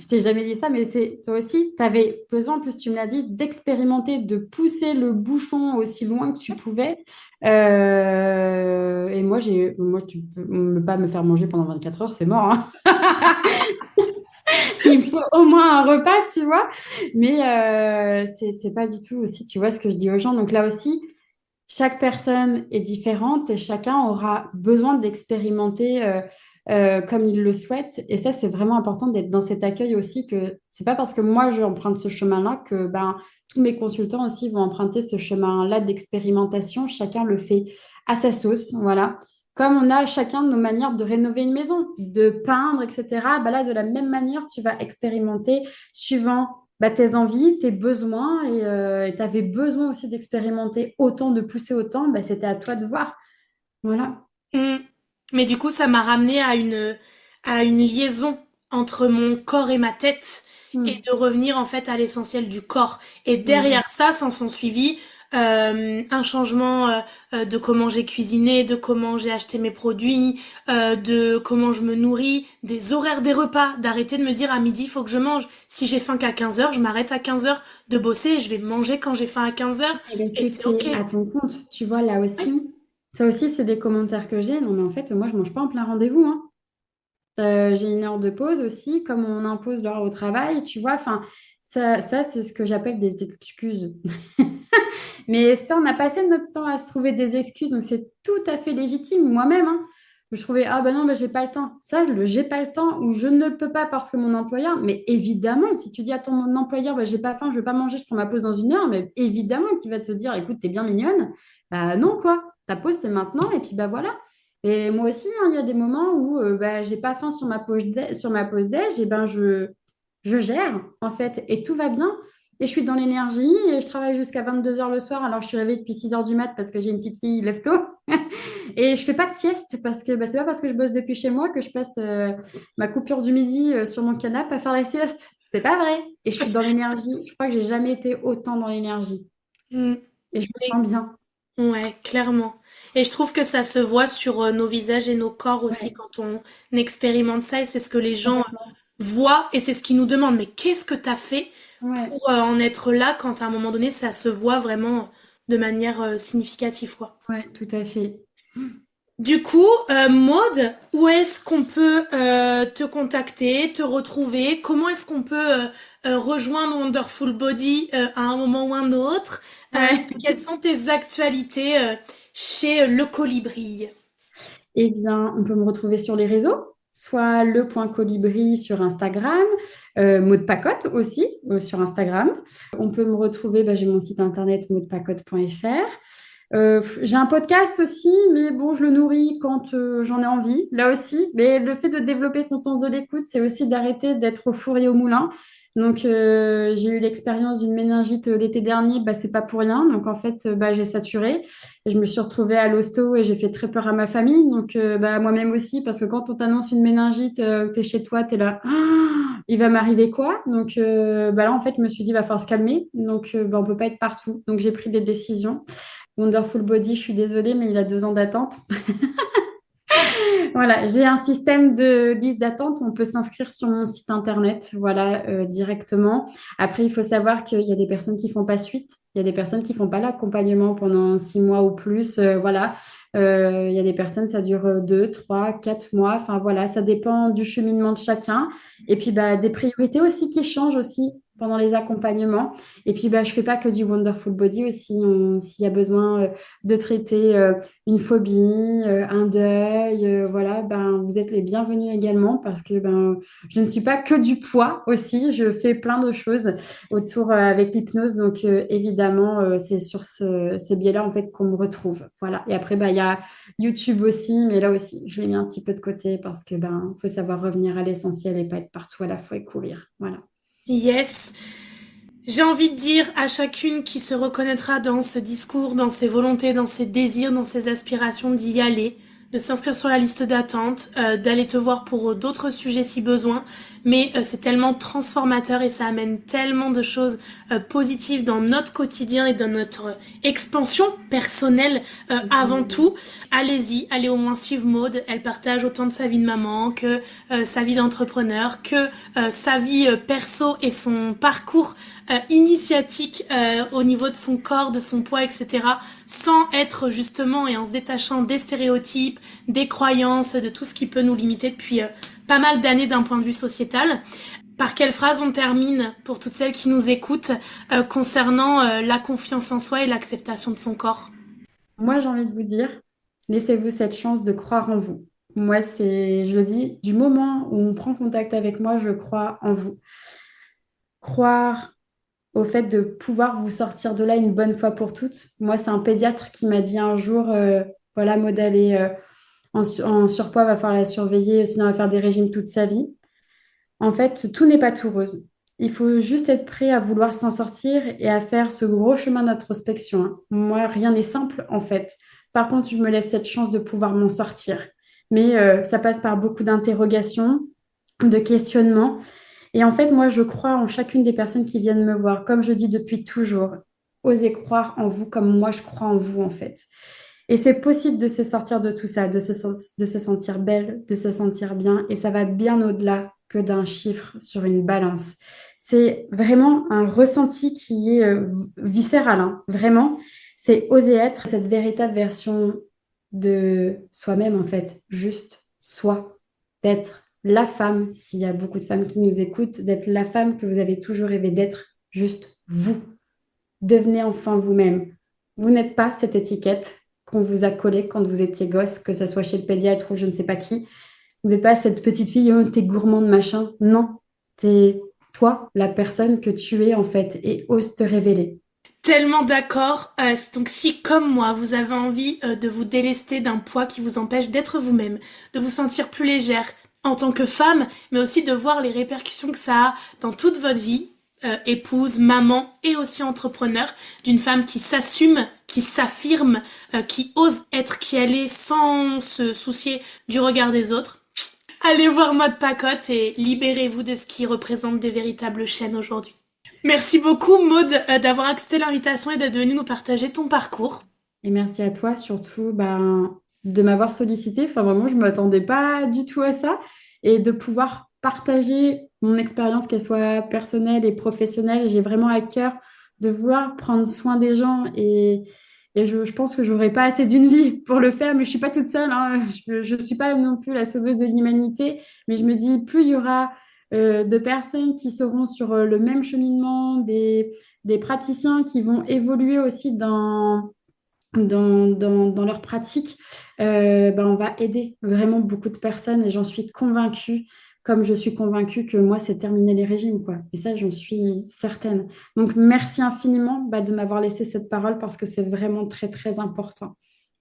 Speaker 3: Je t'ai jamais dit ça, mais c'est toi aussi, tu avais besoin, en plus tu me l'as dit, d'expérimenter, de pousser le bouchon aussi loin que tu pouvais. Et moi, tu peux pas me faire manger pendant 24 heures, c'est mort, hein. Il me faut au moins un repas, tu vois. Mais c'est pas du tout aussi, tu vois, ce que je dis aux gens. Donc là aussi, chaque personne est différente et chacun aura besoin d'expérimenter comme il le souhaite. Et ça, c'est vraiment important d'être dans cet accueil aussi, que c'est pas parce que moi, je emprunte ce chemin-là que ben, tous mes consultants aussi vont emprunter ce chemin-là d'expérimentation. Chacun le fait à sa sauce, voilà. Comme on a chacun nos manières de rénover une maison, de peindre, etc. Ben là, de la même manière, tu vas expérimenter suivant bah, tes envies, tes besoins, et tu avais besoin aussi d'expérimenter autant, de pousser autant, bah, c'était à toi de voir. Voilà.
Speaker 1: Mm. Mais du coup, ça m'a ramené à une liaison entre mon corps et ma tête et
Speaker 3: Mm,
Speaker 1: de revenir en fait à l'essentiel du corps. Et
Speaker 3: mm,
Speaker 1: derrière ça, s'en sont suivis un changement de comment j'ai cuisiné, de comment j'ai acheté mes produits, de comment je me nourris, des horaires des repas, d'arrêter de me dire à midi, il faut que je mange. Si j'ai faim qu'à 15 heures, je m'arrête à 15 heures de bosser et je vais manger quand j'ai faim à 15 heures.
Speaker 3: et parce que
Speaker 1: Et c'est
Speaker 3: tu
Speaker 1: ok.
Speaker 3: es à ton compte, tu vois, là
Speaker 1: Ouais.
Speaker 3: aussi. Ça aussi, c'est des commentaires que j'ai. Non, mais en fait, moi, je mange pas en plein rendez-vous, hein. J'ai une heure de pause aussi, comme on impose l'heure au travail, tu vois. Enfin, ça c'est ce que j'appelle des excuses. Mais ça, on a passé notre temps à se trouver des excuses, donc c'est tout à fait légitime. Moi-même, hein, je trouvais, ah ben non, ben j'ai pas le temps. Ça, le j'ai pas le temps ou je ne peux pas parce que mon employeur, mais évidemment, si tu dis à ton employeur, ben, j'ai pas faim, je vais pas manger, je prends ma pause dans une heure, mais évidemment qu'il va te dire, écoute, t'es bien mignonne. Bah non, quoi. Ta pause, c'est maintenant, et puis bah voilà. Et moi aussi, hein, il y a des moments où bah, j'ai pas faim sur ma pause déj, et ben je gère, en fait, et tout va bien. Et je suis dans l'énergie et je travaille jusqu'à 22 heures le soir alors que je suis réveillée depuis 6 heures du mat parce que j'ai une petite fille, lève tôt. Et je fais pas de sieste parce que bah, c'est pas parce que je bosse depuis chez moi que je passe ma coupure du midi sur mon canapé à faire la sieste. C'est pas vrai. Et je suis dans l'énergie. Je crois que j'ai jamais été autant dans l'énergie.
Speaker 1: Mm.
Speaker 3: Et je me sens bien.
Speaker 1: Ouais, clairement. Et je trouve que ça se voit sur nos visages et nos corps aussi
Speaker 3: Ouais,
Speaker 1: quand on expérimente ça et c'est ce que les gens
Speaker 3: complètement.
Speaker 1: voient et c'est ce qu'ils nous demandent. Mais qu'est-ce que tu as fait
Speaker 3: Ouais,
Speaker 1: pour en être là quand à un moment donné ça se voit vraiment de manière significative, quoi.
Speaker 3: ouais, tout à fait.
Speaker 1: Du coup, Maud, où est-ce qu'on peut te contacter, te retrouver? Comment est-ce qu'on peut rejoindre Wonderful Body à un moment ou un autre?
Speaker 3: Ouais.
Speaker 1: Quelles sont tes actualités chez Le Colibri?
Speaker 3: Eh bien, on peut me retrouver sur les réseaux, soit le point colibri sur Instagram, Maud Pacotte aussi sur Instagram. On peut me retrouver, bah, j'ai mon site internet maudpacotte.fr. J'ai un podcast aussi, mais bon, je le nourris quand j'en ai envie, là aussi. Mais le fait de développer son sens de l'écoute, c'est aussi d'arrêter d'être au four et au moulin. Donc, j'ai eu l'expérience d'une méningite l'été dernier, bah, c'est pas pour rien. Donc, en fait, bah, j'ai saturé. Et je me suis retrouvée à l'hosto et j'ai fait très peur à ma famille. Donc, bah, moi-même aussi, parce que quand on t'annonce une méningite, tu es chez toi, tu es là, ah, il va m'arriver quoi? Donc, bah, là, en fait, je me suis dit, il va falloir se calmer. Donc, bah, on peut pas être partout. Donc, j'ai pris des décisions. Wonderful Body, je suis désolée, mais il a 2 ans d'attente. Voilà, j'ai un système de liste d'attente. On peut s'inscrire sur mon site internet, voilà, directement. Après, il faut savoir qu'il y a des personnes qui font pas suite. Il y a des personnes qui font pas l'accompagnement pendant 6 mois ou plus. Voilà. Il y a des personnes, ça dure 2, 3, 4 mois. Enfin, voilà, ça dépend du cheminement de chacun. Et puis, bah, des priorités aussi qui changent aussi pendant les accompagnements. Et puis, bah, je fais pas que du Wonderful Body aussi. S'il y a besoin de traiter une phobie, un deuil, voilà, ben, vous êtes les bienvenus également parce que ben, je ne suis pas que du poids aussi, je fais plein de choses autour avec l'hypnose, donc évidemment, c'est sur ces biais-là en fait qu'on me retrouve. Voilà. Et après, ben, il y a YouTube aussi, mais là aussi, je l'ai mis un petit peu de côté parce que ben, faut savoir revenir à l'essentiel et pas être partout à la fois et courir. Voilà.
Speaker 1: Yes. J'ai envie de dire à chacune qui se reconnaîtra dans ce discours, dans ses volontés, dans ses désirs, dans ses aspirations d'y aller, de s'inscrire sur la liste d'attente, d'aller te voir pour d'autres sujets si besoin. Mais c'est tellement transformateur et ça amène tellement de choses positives dans notre quotidien et dans notre expansion personnelle avant tout. Allez-y, allez au moins suivre Maud. Elle partage autant de sa vie de maman que sa vie d'entrepreneur, que sa vie perso et son parcours initiatique au niveau de son corps, de son poids, etc. Sans être justement et en se détachant des stéréotypes, des croyances, de tout ce qui peut nous limiter depuis pas mal d'années d'un point de vue sociétal. Par quelle phrase on termine pour toutes celles qui nous écoutent concernant la confiance en soi et l'acceptation de son corps?
Speaker 3: Moi, j'ai envie de vous dire, laissez-vous cette chance de croire en vous. Moi, je le dis, du moment où on prend contact avec moi, je crois en vous. Croire au fait de pouvoir vous sortir de là une bonne fois pour toutes. Moi, c'est un pédiatre qui m'a dit un jour, voilà, Maud, elle est en surpoids, va falloir la surveiller, sinon elle va faire des régimes toute sa vie. En fait, tout n'est pas tout rose. Il faut juste être prêt à vouloir s'en sortir et à faire ce gros chemin d'introspection, hein. Moi, rien n'est simple, en fait. Par contre, je me laisse cette chance de pouvoir m'en sortir. Mais ça passe par beaucoup d'interrogations, de questionnements. Et en fait, moi, je crois en chacune des personnes qui viennent me voir. Comme je dis depuis toujours, osez croire en vous comme moi, je crois en vous, en fait. Et c'est possible de se sortir de tout ça, de se sentir belle, de se sentir bien. Et ça va bien au-delà que d'un chiffre sur une balance. C'est vraiment un ressenti qui est viscéral, hein. Vraiment. C'est oser être cette véritable version de soi-même, en fait. Juste soi. D'être la femme, s'il y a beaucoup de femmes qui nous écoutent, d'être la femme que vous avez toujours rêvé d'être, juste vous. Devenez enfin vous-même. Vous n'êtes pas cette étiquette qu'on vous a collée quand vous étiez gosse, que ce soit chez le pédiatre ou je ne sais pas qui. Vous n'êtes pas cette petite fille, oh, t'es gourmande, machin. Non, t'es toi, la personne que tu es en fait, et ose te révéler.
Speaker 1: Tellement d'accord. Donc si, comme moi, vous avez envie de vous délester d'un poids qui vous empêche d'être vous-même, de vous sentir plus légère en tant que femme, mais aussi de voir les répercussions que ça a dans toute votre vie, épouse, maman et aussi entrepreneur, d'une femme qui s'assume, qui s'affirme, qui ose être qui elle est sans se soucier du regard des autres. Allez voir Mode Pacotte et libérez-vous de ce qui représente des véritables chaînes aujourd'hui. Merci beaucoup Maud d'avoir accepté l'invitation et d'être venue nous partager ton parcours.
Speaker 3: Et merci à toi surtout de m'avoir sollicité. Enfin, vraiment, je ne m'attendais pas du tout à ça. Et de pouvoir partager mon expérience, qu'elle soit personnelle et professionnelle. J'ai vraiment à cœur de vouloir prendre soin des gens. Et je pense que je n'aurai pas assez d'une vie pour le faire, mais je ne suis pas toute seule, hein. Je ne suis pas non plus la sauveuse de l'humanité. Mais je me dis, plus il y aura de personnes qui seront sur le même cheminement, des praticiens qui vont évoluer aussi dans leur pratique, on va aider vraiment beaucoup de personnes et j'en suis convaincue, comme je suis convaincue que moi, c'est terminer les régimes, quoi. Et ça, j'en suis certaine. Donc, merci infiniment de m'avoir laissé cette parole parce que c'est vraiment très, très important.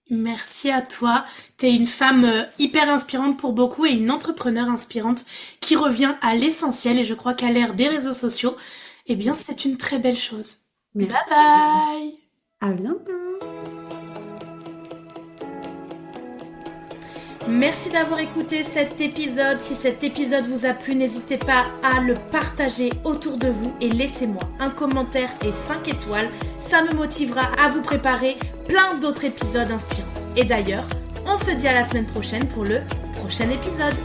Speaker 1: Merci à toi. T'es une femme hyper inspirante pour beaucoup et une entrepreneure inspirante qui revient à l'essentiel et je crois qu'à l'ère des réseaux sociaux, eh bien, c'est une très belle chose. Bye
Speaker 3: Merci.
Speaker 1: bye!
Speaker 3: À bientôt.
Speaker 1: Merci d'avoir écouté cet épisode. Si cet épisode vous a plu, n'hésitez pas à le partager autour de vous et laissez-moi un commentaire et 5 étoiles. Ça me motivera à vous préparer plein d'autres épisodes inspirants. Et d'ailleurs, on se dit à la semaine prochaine pour le prochain épisode.